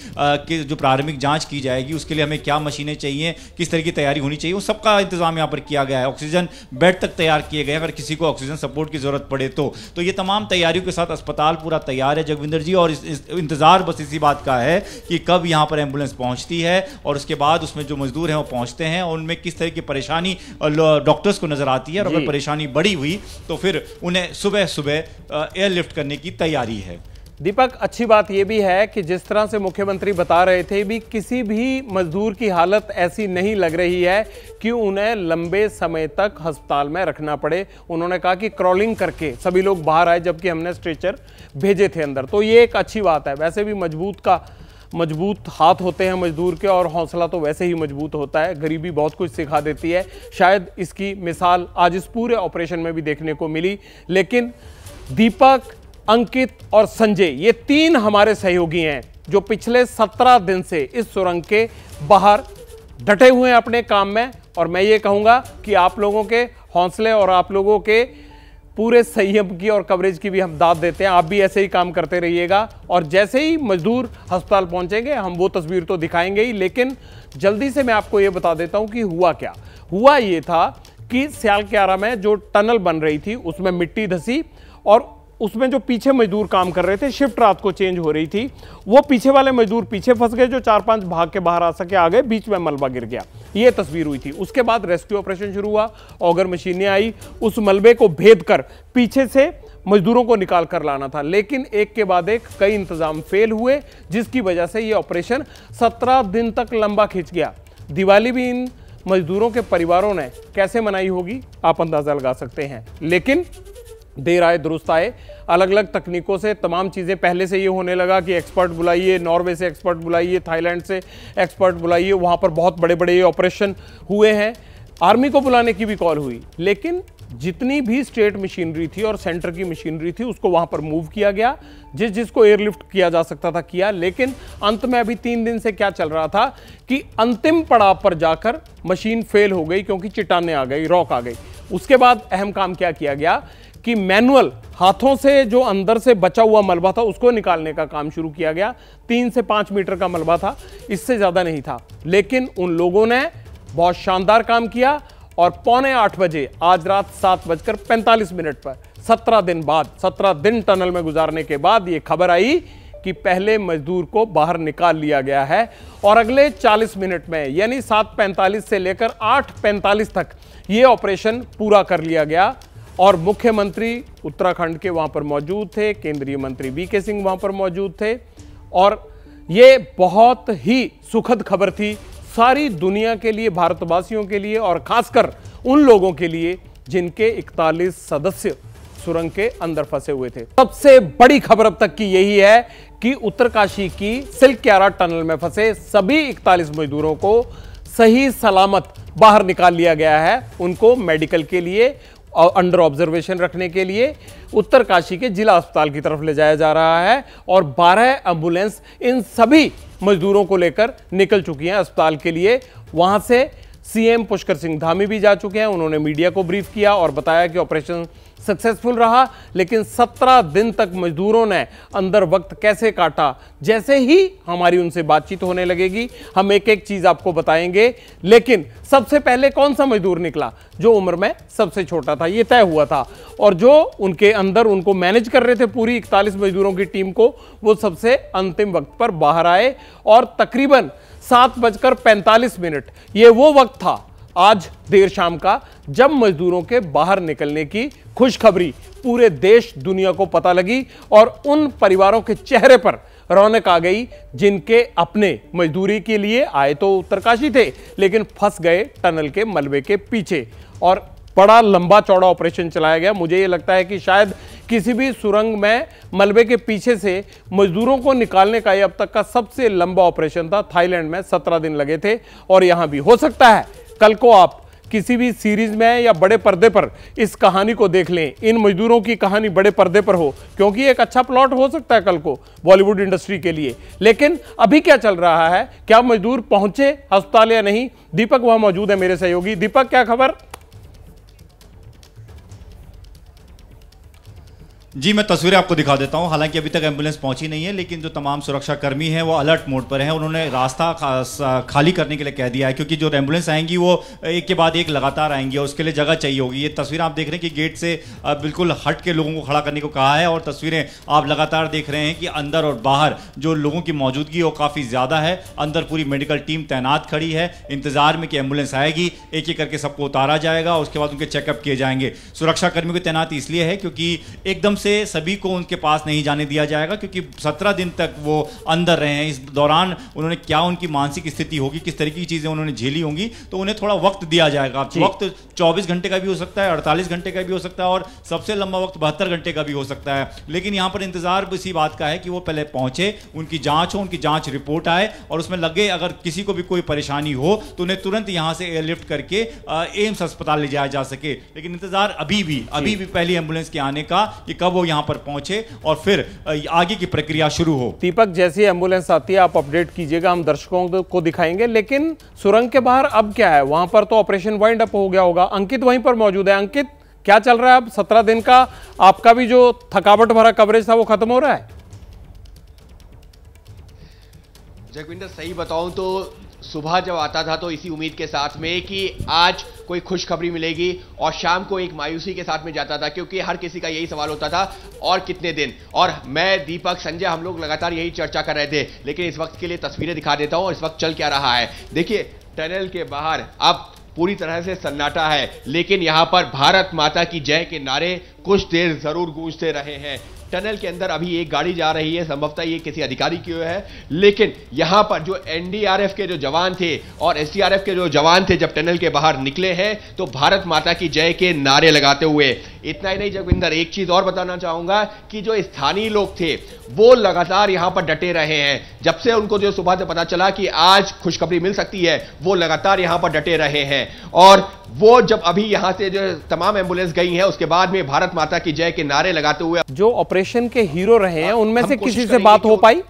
जो प्रारंभिक जांच की जाएगी उसके लिए हमें क्या मशीनें चाहिए, किस तरह की तैयारी होनी चाहिए, वो सबका इंतजाम यहाँ पर किया गया है। ऑक्सीजन बेड तक तैयार किए गए, अगर किसी को ऑक्सीजन सपोर्ट की जरूरत पड़े तो ये तमाम तैयारियों के साथ अस्पताल पूरा तैयार है जगविंदर जी। और इंतजार बस इसी बात का है कि कब यहाँ पर एम्बुलेंस पहुँचती है और उसके बाद उसमें जो मजदूर हैं वो पहुँचते हैं और उनमें किस तरह की परेशानी डॉक्टर्स को नजर आती है और अगर परेशानी बड़ी हुई तो फिर उन्हें सुबह एयरलिफ्ट करने की तैयारी है। दीपक, अच्छी बात यह भी है कि जिस तरह से मुख्यमंत्री बता रहे थे भी किसी भी मजदूर की हालत ऐसी नहीं लग रही है कि उन्हें लंबे समय तक अस्पताल में रखना पड़े। उन्होंने कहा कि क्रॉलिंग करके सभी लोग बाहर आए जबकि हमने स्ट्रेचर भेजे थे अंदर, तो ये एक अच्छी बात है। वैसे भी मजबूत हाथ होते हैं मजदूर के और हौसला तो वैसे ही मजबूत होता है। गरीबी बहुत कुछ सिखा देती है, शायद इसकी मिसाल आज इस पूरे ऑपरेशन में भी देखने को मिली। लेकिन दीपक, अंकित और संजय, ये 3 हमारे सहयोगी हैं जो पिछले 17 दिन से इस सुरंग के बाहर डटे हुए हैं अपने काम में। और मैं ये कहूंगा कि आप लोगों के हौसले और आप लोगों के पूरे संयम की और कवरेज की भी हम दाद देते हैं। आप भी ऐसे ही काम करते रहिएगा और जैसे ही मजदूर अस्पताल पहुंचेंगे हम वो तस्वीर तो दिखाएंगे ही, लेकिन जल्दी से मैं आपको ये बता देता हूं कि हुआ क्या। हुआ ये था कि स्यालक्यारा में जो टनल बन रही थी उसमें मिट्टी धसी और उसमें जो पीछे मजदूर काम कर रहे थे, शिफ्ट रात को चेंज हो रही थी, वो पीछे वाले मजदूर पीछे फंस गए, जो 4-5 भाग के बाहर आ सके आ गए, बीच में मलबा गिर गया। ये तस्वीर हुई थी। उसके बाद रेस्क्यू ऑपरेशन शुरू हुआ, ऑगर मशीनें आई, उस मलबे को भेद कर पीछे से मजदूरों को निकाल कर लाना था, लेकिन एक के बाद एक कई इंतजाम फेल हुए, जिसकी वजह से ये ऑपरेशन 17 दिन तक लंबा खिंच गया। दिवाली भी इन मजदूरों के परिवारों ने कैसे मनाई होगी आप अंदाजा लगा सकते हैं। लेकिन देर आए दुरुस्त आए, अलग अलग तकनीकों से तमाम चीज़ें पहले से ये होने लगा कि एक्सपर्ट बुलाइए, नॉर्वे से एक्सपर्ट बुलाइए, थाईलैंड से एक्सपर्ट बुलाइए, वहाँ पर बहुत बड़े बड़े ये ऑपरेशन हुए हैं। आर्मी को बुलाने की भी कॉल हुई, लेकिन जितनी भी स्टेट मशीनरी थी और सेंटर की मशीनरी थी उसको वहाँ पर मूव किया गया, जिसको एयरलिफ्ट किया जा सकता था किया। लेकिन अंत में अभी 3 दिन से क्या चल रहा था कि अंतिम पड़ाव पर जाकर मशीन फेल हो गई क्योंकि चट्टानें आ गई, रॉक आ गई। उसके बाद अहम काम क्या किया गया कि मैनुअल हाथों से जो अंदर से बचा हुआ मलबा था उसको निकालने का काम शुरू किया गया। 3 से 5 मीटर का मलबा था, इससे ज्यादा नहीं था, लेकिन उन लोगों ने बहुत शानदार काम किया और 7:45 बजे आज रात 7:45 पर 17 दिन बाद, 17 दिन टनल में गुजारने के बाद ये खबर आई कि पहले मजदूर को बाहर निकाल लिया गया है और अगले 40 मिनट में यानी 7:45 से लेकर 8:45 तक ये ऑपरेशन पूरा कर लिया गया। और मुख्यमंत्री उत्तराखंड के वहां पर मौजूद थे, केंद्रीय मंत्री वीके सिंह वहां पर मौजूद थे और ये बहुत ही सुखद खबर थी सारी दुनिया के लिए, भारतवासियों के लिए और खासकर उन लोगों के लिए जिनके 41 सदस्य सुरंग के अंदर फंसे हुए थे। सबसे बड़ी खबर अब तक की यही है कि उत्तरकाशी की सिल्क्यारा टनल में फंसे सभी 41 मजदूरों को सही सलामत बाहर निकाल लिया गया है। उनको मेडिकल के लिए और अंडर ऑब्जर्वेशन रखने के लिए उत्तरकाशी के जिला अस्पताल की तरफ ले जाया जा रहा है और 12 एम्बुलेंस इन सभी मजदूरों को लेकर निकल चुकी हैं अस्पताल के लिए। वहां से सीएम पुष्कर सिंह धामी भी जा चुके हैं, उन्होंने मीडिया को ब्रीफ किया और बताया कि ऑपरेशन सक्सेसफुल रहा, लेकिन 17 दिन तक मजदूरों ने अंदर वक्त कैसे काटा। जैसे ही हमारी उनसे बातचीत होने लगेगी हम एक एक चीज आपको बताएंगे, लेकिन सबसे पहले कौन सा मजदूर निकला जो उम्र में सबसे छोटा था, ये तय हुआ था और जो उनके अंदर उनको मैनेज कर रहे थे पूरी 41 मजदूरों की टीम को, वो सबसे अंतिम वक्त पर बाहर आए और तकरीबन 7:45 ये वो वक्त था आज देर शाम का जब मजदूरों के बाहर निकलने की खुशखबरी पूरे देश दुनिया को पता लगी और उन परिवारों के चेहरे पर रौनक आ गई जिनके अपने मजदूरी के लिए आए तो उत्तरकाशी थे लेकिन फंस गए टनल के मलबे के पीछे और बड़ा लंबा चौड़ा ऑपरेशन चलाया गया। मुझे ये लगता है कि शायद किसी भी सुरंग में मलबे के पीछे से मजदूरों को निकालने का ये अब तक का सबसे लंबा ऑपरेशन था। थाईलैंड में 17 दिन लगे थे और यहां भी हो सकता है कल को आप किसी भी सीरीज में या बड़े पर्दे पर इस कहानी को देख लें, इन मजदूरों की कहानी बड़े पर्दे पर हो, क्योंकि एक अच्छा प्लॉट हो सकता है कल को बॉलीवुड इंडस्ट्री के लिए। लेकिन अभी क्या चल रहा है, क्या मजदूर पहुंचे अस्पताल या नहीं? दीपक वहां मौजूद है, मेरे सहयोगी। दीपक, क्या खबर? जी, मैं तस्वीरें आपको दिखा देता हूं। हालांकि अभी तक एम्बुलेंस पहुंची नहीं है, लेकिन जो तमाम सुरक्षा कर्मी हैं वो अलर्ट मोड पर हैं। उन्होंने रास्ता खाली करने के लिए कह दिया है, क्योंकि जो एम्बुलेंस आएंगी वो एक के बाद एक लगातार आएंगी और उसके लिए जगह चाहिए होगी। ये तस्वीर आप देख रहे हैं कि गेट से बिल्कुल हट के लोगों को खड़ा करने को कहा है, और तस्वीरें आप लगातार देख रहे हैं कि अंदर और बाहर जो लोगों की मौजूदगी वो काफ़ी ज़्यादा है। अंदर पूरी मेडिकल टीम तैनात खड़ी है इंतजार में कि एम्बुलेंस आएगी, एक एक करके सबको उतारा जाएगा, उसके बाद उनके चेकअप किए जाएंगे। सुरक्षा कर्मियों की तैनाती इसलिए है क्योंकि एकदम से सभी को उनके पास नहीं जाने दिया जाएगा, क्योंकि 17 दिन तक वो अंदर रहे हैं। इस दौरान उन्होंने क्या उनकी मानसिक स्थिति होगी, किस तरीके की चीजें उन्होंने झेली होंगी, तो उन्हें थोड़ा वक्त दिया जाएगा। वक्त 24 घंटे का भी हो सकता है, 48 घंटे का भी हो सकता है, और सबसे लंबा वक्त 72 घंटे का भी हो सकता है। लेकिन यहां पर इंतजार इसी बात का है कि वो पहले पहुंचे, उनकी जांच हो, उनकी जांच रिपोर्ट आए, और उसमें लगे अगर किसी को भी कोई परेशानी हो तो उन्हें तुरंत यहां से एयरलिफ्ट करके एम्स अस्पताल ले जाया जा सके। लेकिन इंतजार अभी भी पहली एम्बुलेंस के आने का, कि कब वो यहां पर पहुंचे और फिर आगे की प्रक्रिया शुरू हो। दीपक, जैसी एम्बुलेंस आती है आप अपडेट कीजिएगा, हम दर्शकों को दिखाएंगे। लेकिन सुरंग के बाहर अब क्या है? वहां पर तो ऑपरेशन वाइंड अप हो गया होगा। अंकित वहीं पर मौजूद है। अंकित, क्या चल रहा है अब? 17 दिन का आपका भी जो थकावट भरा कवरेज था वो खत्म हो रहा है? जगविंदर, सही बताऊं तो सुबह जब आता था तो इसी उम्मीद के साथ में कि आज कोई खुशखबरी मिलेगी, और शाम को एक मायूसी के साथ में जाता था, क्योंकि हर किसी का यही सवाल होता था और कितने दिन। और मैं, दीपक, संजय, हम लोग लगातार यही चर्चा कर रहे थे। लेकिन इस वक्त के लिए तस्वीरें दिखा देता हूं और इस वक्त चल क्या रहा है। देखिए, टनल के बाहर अब पूरी तरह से सन्नाटा है, लेकिन यहां पर भारत माता की जय के नारे कुछ देर जरूर गूंजते रहे हैं। टनल के अंदर अभी एक गाड़ी जा रही है, संभवतः ये किसी अधिकारी की है, लेकिन यहां पर जो एनडीआरएफ के जो जवान थे और एसडीआरएफ के जो जवान थे जब टनल के बाहर निकले हैं तो भारत माता की जय के नारे लगाते हुए। इतना ही नहीं जगविंदर, एक चीज और बताना चाहूंगा कि जो स्थानीय लोग थे वो लगातार यहां पर डटे रहे हैं। जब से उनको जो सुबह से पता चला कि आज खुशखबरी मिल सकती है, वो लगातार यहां पर डटे रहे हैं। और वो जब अभी यहां से जो तमाम एम्बुलेंस गई है उसके बाद में भारत माता की जय के नारे लगाते हुए जो ऑपरेशन के हीरो रहे हैं उनमें से किसी से बात हो पाई?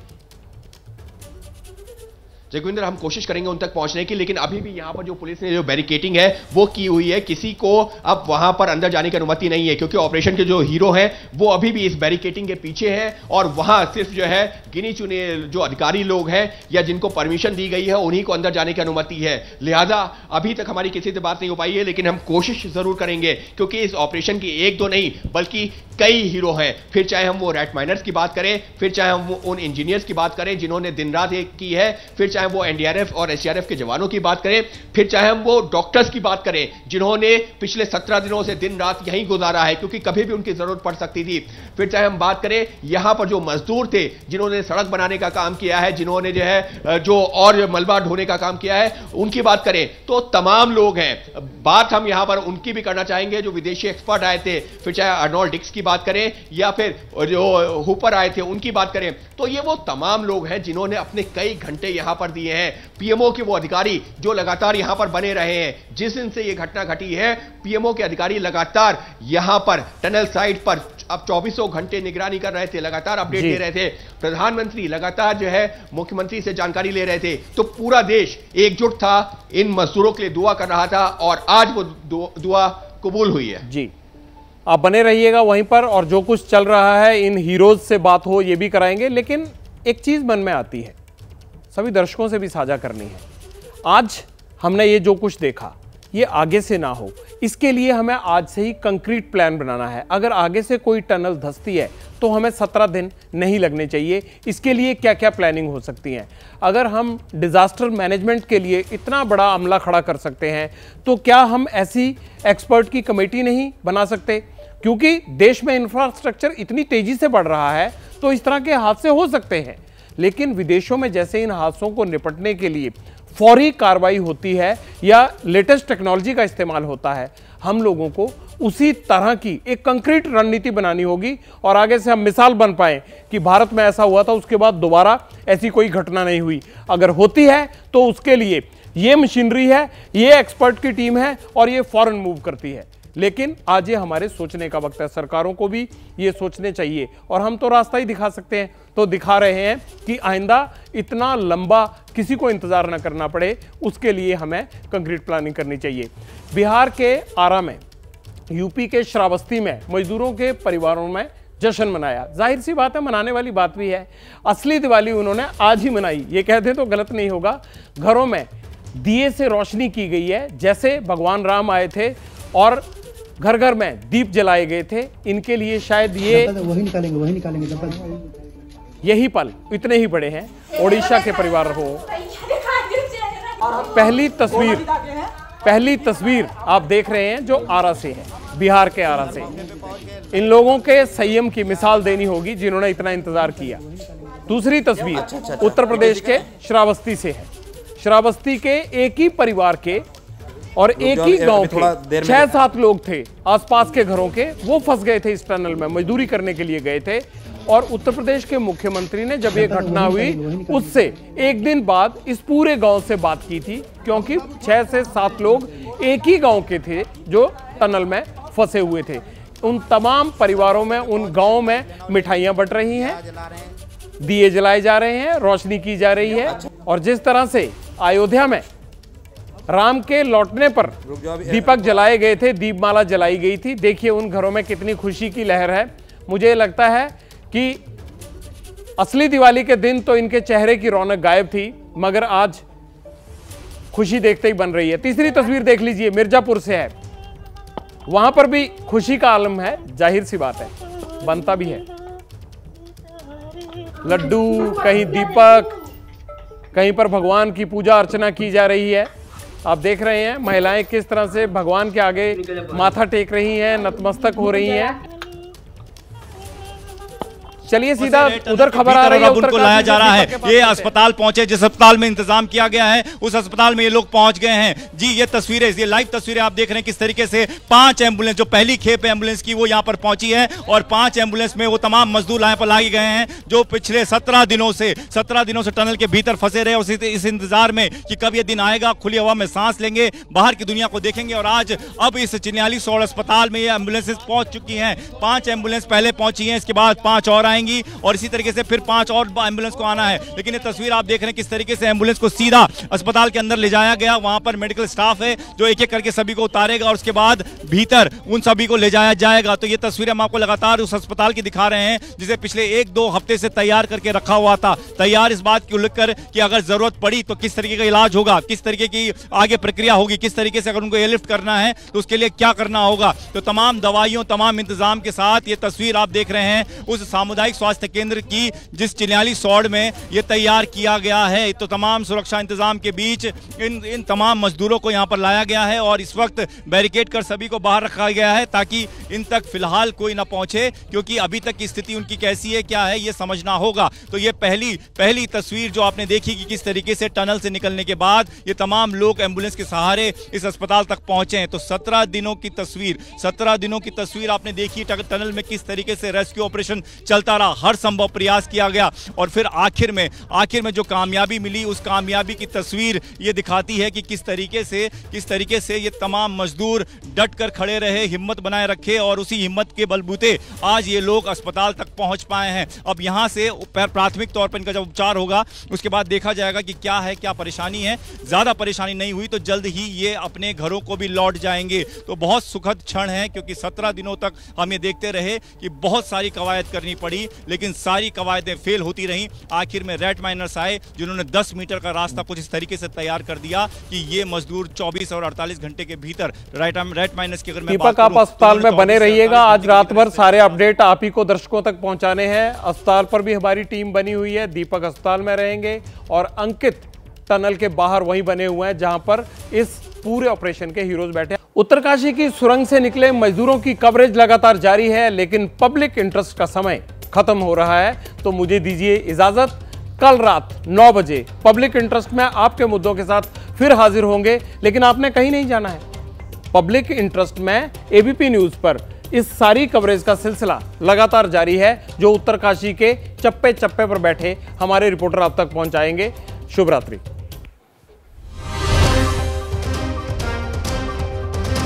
जगविंदर, हम कोशिश करेंगे उन तक पहुंचने की, लेकिन अभी भी यहां पर जो पुलिस ने जो बैरिकेटिंग है वो की हुई है। किसी को अब वहां पर अंदर जाने की अनुमति नहीं है, क्योंकि ऑपरेशन के जो हीरो हैं वो अभी भी इस बैरिकेटिंग के पीछे हैं, और वहां सिर्फ जो है गिनी चुने जो अधिकारी लोग हैं या जिनको परमिशन दी गई है उन्हीं को अंदर जाने की अनुमति है। लिहाजा अभी तक हमारी किसी से बात नहीं हो पाई है, लेकिन हम कोशिश जरूर करेंगे, क्योंकि इस ऑपरेशन की एक दो नहीं बल्कि कई हीरो हैं। फिर चाहे हम वो रैट माइनर्स की बात करें, फिर चाहे हम उन इंजीनियर्स की बात करें जिन्होंने दिन रात एक की है, फिर चाहे वो एनडीआरएफ और एसडीआरएफ के जवानों की बात करें, फिर चाहे हम वो डॉक्टर्स की बात करें जिन्होंने पिछले 17 दिनों से दिन रात यहीं गुजारा है, क्योंकि कभी भी उनकी जरूरत पड़ सकती थी। फिर चाहे हम बात करें यहां पर जो मजदूर थे जिन्होंने सड़क बनाने का काम किया है, जिन्होंने जो है जो और मलबा ढोने का काम किया है, उनकी बात करें तो तमाम लोग हैं। बात हम यहां पर उनकी भी करना चाहेंगे जो विदेशी एक्सपर्ट आए थे, फिर चाहे अर्नोल्ड डिक्स की बात करें या फिर जो हुपर आए थे उनकी बात करें, तो ये वो तमाम लोग हैं जिन्होंने अपने कई घंटे यहां पर दिए हैं। पीएमओ के वो अधिकारी जो लगातार यहां पर बने रहे हैं। जिस दिन से ये घटना घटी है, पीएमओ के अधिकारी लगातार यहां पर टनल साइट पर अब 24 घंटे निगरानी कर रहे थे, लगातार अपडेट दे रहे थे। प्रधानमंत्री लगातार जो है मुख्यमंत्री से जानकारी ले रहे थे। तो पूरा देश एकजुट था, इन मजदूरों के लिए दुआ कर रहा था, और आज वो दुआ कबूल हुई है। जी, आप बने रहिएगा वहीं पर, और जो कुछ चल रहा है इन हीरोज से बात हो ये भी कराएंगे। लेकिन एक चीज मन में आती है, सभी दर्शकों से भी साझा करनी है। आज हमने ये जो कुछ देखा ये आगे से ना हो, इसके लिए हमें आज से ही कंक्रीट प्लान बनाना है। अगर आगे से कोई टनल धंसती है तो हमें 17 दिन नहीं लगने चाहिए। इसके लिए क्या क्या प्लानिंग हो सकती है? अगर हम डिजास्टर मैनेजमेंट के लिए इतना बड़ा अमला खड़ा कर सकते हैं तो क्या हम ऐसी एक्सपर्ट की कमेटी नहीं बना सकते? क्योंकि देश में इंफ्रास्ट्रक्चर इतनी तेजी से बढ़ रहा है तो इस तरह के हादसे हो सकते हैं। लेकिन विदेशों में जैसे इन हादसों को निपटने के लिए फौरी कार्रवाई होती है या लेटेस्ट टेक्नोलॉजी का इस्तेमाल होता है, हम लोगों को उसी तरह की एक कंक्रीट रणनीति बनानी होगी, और आगे से हम मिसाल बन पाए कि भारत में ऐसा हुआ था, उसके बाद दोबारा ऐसी कोई घटना नहीं हुई। अगर होती है तो उसके लिए ये मशीनरी है, ये एक्सपर्ट की टीम है और ये फौरन मूव करती है। लेकिन आज ये हमारे सोचने का वक्त है, सरकारों को भी ये सोचने चाहिए और हम तो रास्ता ही दिखा सकते हैं, तो दिखा रहे हैं कि आइंदा इतना लंबा किसी को इंतजार ना करना पड़े, उसके लिए हमें कंक्रीट प्लानिंग करनी चाहिए। बिहार के आरा में, यूपी के श्रावस्ती में मजदूरों के परिवारों में जश्न मनाया। जाहिर सी बात है, मनाने वाली बात भी है। असली दिवाली उन्होंने आज ही मनाई, ये कहते तो गलत नहीं होगा। घरों में दिए से रोशनी की गई है, जैसे भगवान राम आए थे और घर घर में दीप जलाए गए थे। इनके लिए शायद ये वही निकालेंगे यही पल इतने ही बड़े हैं। ओडिशा के परिवार हो, पहली तस्वीर आप देख रहे हैं जो आरा से है, बिहार के आरा से। इन लोगों के संयम की मिसाल देनी होगी जिन्होंने इतना इंतजार किया। दूसरी तस्वीर उत्तर प्रदेश के श्रावस्ती से है। श्रावस्ती के एक ही परिवार के और एक ही गांव के 6-7 लोग थे आसपास के घरों के, वो फंस गए थे इस टनल में, मजदूरी करने के लिए गए थे। और उत्तर प्रदेश के मुख्यमंत्री ने जब ये घटना हुई उससे एक दिन बाद इस पूरे गांव से बात की थी, क्योंकि 6 से 7 लोग एक ही गांव के थे जो टनल में फंसे हुए थे। उन तमाम परिवारों में, उन गांव में मिठाइयां बंट रही हैं, दिए जलाए जा रहे हैं, रोशनी की जा रही है। और जिस तरह से अयोध्या में राम के लौटने पर दीपक जलाए गए थे, दीपमाला जलाई गई थी, देखिए उन घरों में कितनी खुशी की लहर है। मुझे लगता है कि असली दिवाली के दिन तो इनके चेहरे की रौनक गायब थी, मगर आज खुशी देखते ही बन रही है। तीसरी तस्वीर देख लीजिए, मिर्जापुर से है। वहां पर भी खुशी का आलम है, जाहिर सी बात है, बनता भी है। लड्डू, कहीं दीपक, कहीं पर भगवान की पूजा अर्चना की जा रही है। आप देख रहे हैं महिलाएं किस तरह से भगवान के आगे माथा टेक रही हैं, नतमस्तक हो रही हैं। चलिए सीधा उधर खबर आ रही है, उनको लाया जा रहा है। ये अस्पताल पहुंचे, जिस अस्पताल में इंतजाम किया गया है उस अस्पताल में ये लोग पहुंच गए हैं। जी ये तस्वीरें, ये लाइव तस्वीरें आप देख रहे हैं किस तरीके से 5 एम्बुलेंस, जो पहली खेप एम्बुलेंस की, वो यहाँ पर पहुंची है और 5 एम्बुलेंस में वो तमाम मजदूर यहाँ पर लाए गए हैं जो पिछले 17 दिनों से टनल के भीतर फंसे रहे, इस इंतजार में कि कब ये दिन आएगा, खुली हवा में सांस लेंगे, बाहर की दुनिया को देखेंगे। और आज अब इस चिन्यालीसौड़ अस्पताल में ये एम्बुलेंसेज पहुंच चुकी हैं। 5 एम्बुलेंस पहले पहुंची हैं, इसके बाद 5 और आएंगी और इसी तरीके से फिर 5 और एम्बुलेंस को आना है। लेकिन ये तस्वीर आप देख रहे हैं किस तरीके से एम्बुलेंस को सीधा अस्पताल के अंदर ले जाया गया। वहां पर मेडिकल स्टाफ है जो एक एक करके सभी को उतारेगा और उसके बाद भीतर उन सभी को ले जाया जाएगा। तो ये तस्वीरें हम आपको लगातार उस अस्पताल की दिखा रहे हैं जिसे पिछले 1-2 हफ्ते से तैयार करके रखा हुआ था। तैयार इस बात को लेकर कि अगर जरूरत पड़ी तो किस तरीके का इलाज होगा, किस तरीके की आगे प्रक्रिया होगी, किस तरीके से अगर उनको एयरलिफ्ट करना है तो उसके लिए क्या करना होगा। तो तमाम दवाइयों, तमाम इंतजाम के साथ ये तस्वीर आप देख रहे हैं उस सामुदायिक स्वास्थ्य केंद्र की जिस चिन्यालीसौड़ में ये तैयार किया गया है। तो तमाम सुरक्षा इंतजाम के बीच इन तमाम मजदूरों को यहाँ पर लाया गया है और इस वक्त बैरिकेड कर सभी को बाहर रखा गया है ताकि इन तक फिलहाल कोई ना पहुंचे, क्योंकि अभी तक की स्थिति उनकी कैसी है, क्या है, ये समझना होगा। तो ये पहली तस्वीर जो आपने देखी कि किस तरीके से टनल से निकलने के बाद ये तमाम लोग एम्बुलेंस के सहारे इस अस्पताल तक पहुंचे हैं। तो 17 दिनों की तस्वीर आपने देखी, टनल में किस तरीके से रेस्क्यू ऑपरेशन चलता रहा, हर संभव प्रयास किया गया और फिर आखिर में जो कामयाबी मिली, उस कामयाबी की तस्वीर ये दिखाती है कि किस तरीके से ये तमाम मजदूर डट कर खड़े रहे, हिम्मत बनाए रखे और उसी हिम्मत के बलबूते आज ये लोग अस्पताल तक पहुंच पाए हैं। अब यहां से प्राथमिक तौर पर इनका जब उपचार होगा उसके बाद देखा जाएगा कि क्या परेशानी है। ज्यादा परेशानी नहीं हुई तो जल्द ही ये अपने घरों को भी लौट जाएंगे। तो बहुत सुखद क्षण है, क्योंकि 17 दिनों तक हम ये देखते रहे कि बहुत सारी कवायद करनी पड़ी, लेकिन सारी कवायदें फेल होती रहीं। आखिर में रेट माइनर्स आए जिन्होंने 10 मीटर का रास्ता कुछ इस तरीके से तैयार कर दिया कि ये मजदूर 24 और 48 घंटे के भीतर रेट माइनर्स की अगर मैं बात करूं, आप अस्पताल में बने रहिएगा। आज रात भर सारे अपडेट आप ही को दर्शकों तक पहुंचाने हैं। अस्पताल पर भी हमारी टीम बनी हुई है, दीपक अस्पताल में रहेंगे और अंकित टनल के बाहर वहीं बने हुए हैं जहां पर इस पूरे ऑपरेशन के हीरोज बैठे। उत्तरकाशी की सुरंग से निकले मजदूरों की कवरेज लगातार जारी है, लेकिन पब्लिक इंटरेस्ट का समय खत्म हो रहा है। तो मुझे दीजिए इजाजत, कल रात 9 बजे पब्लिक इंटरेस्ट में आपके मुद्दों के साथ फिर हाजिर होंगे, लेकिन आपने कहीं नहीं जाना है। पब्लिक इंटरेस्ट में एबीपी न्यूज पर इस सारी कवरेज का सिलसिला लगातार जारी है, जो उत्तरकाशी के चप्पे चप्पे पर बैठे हमारे रिपोर्टर आप तक पहुंचाएंगे। शुभ रात्रि।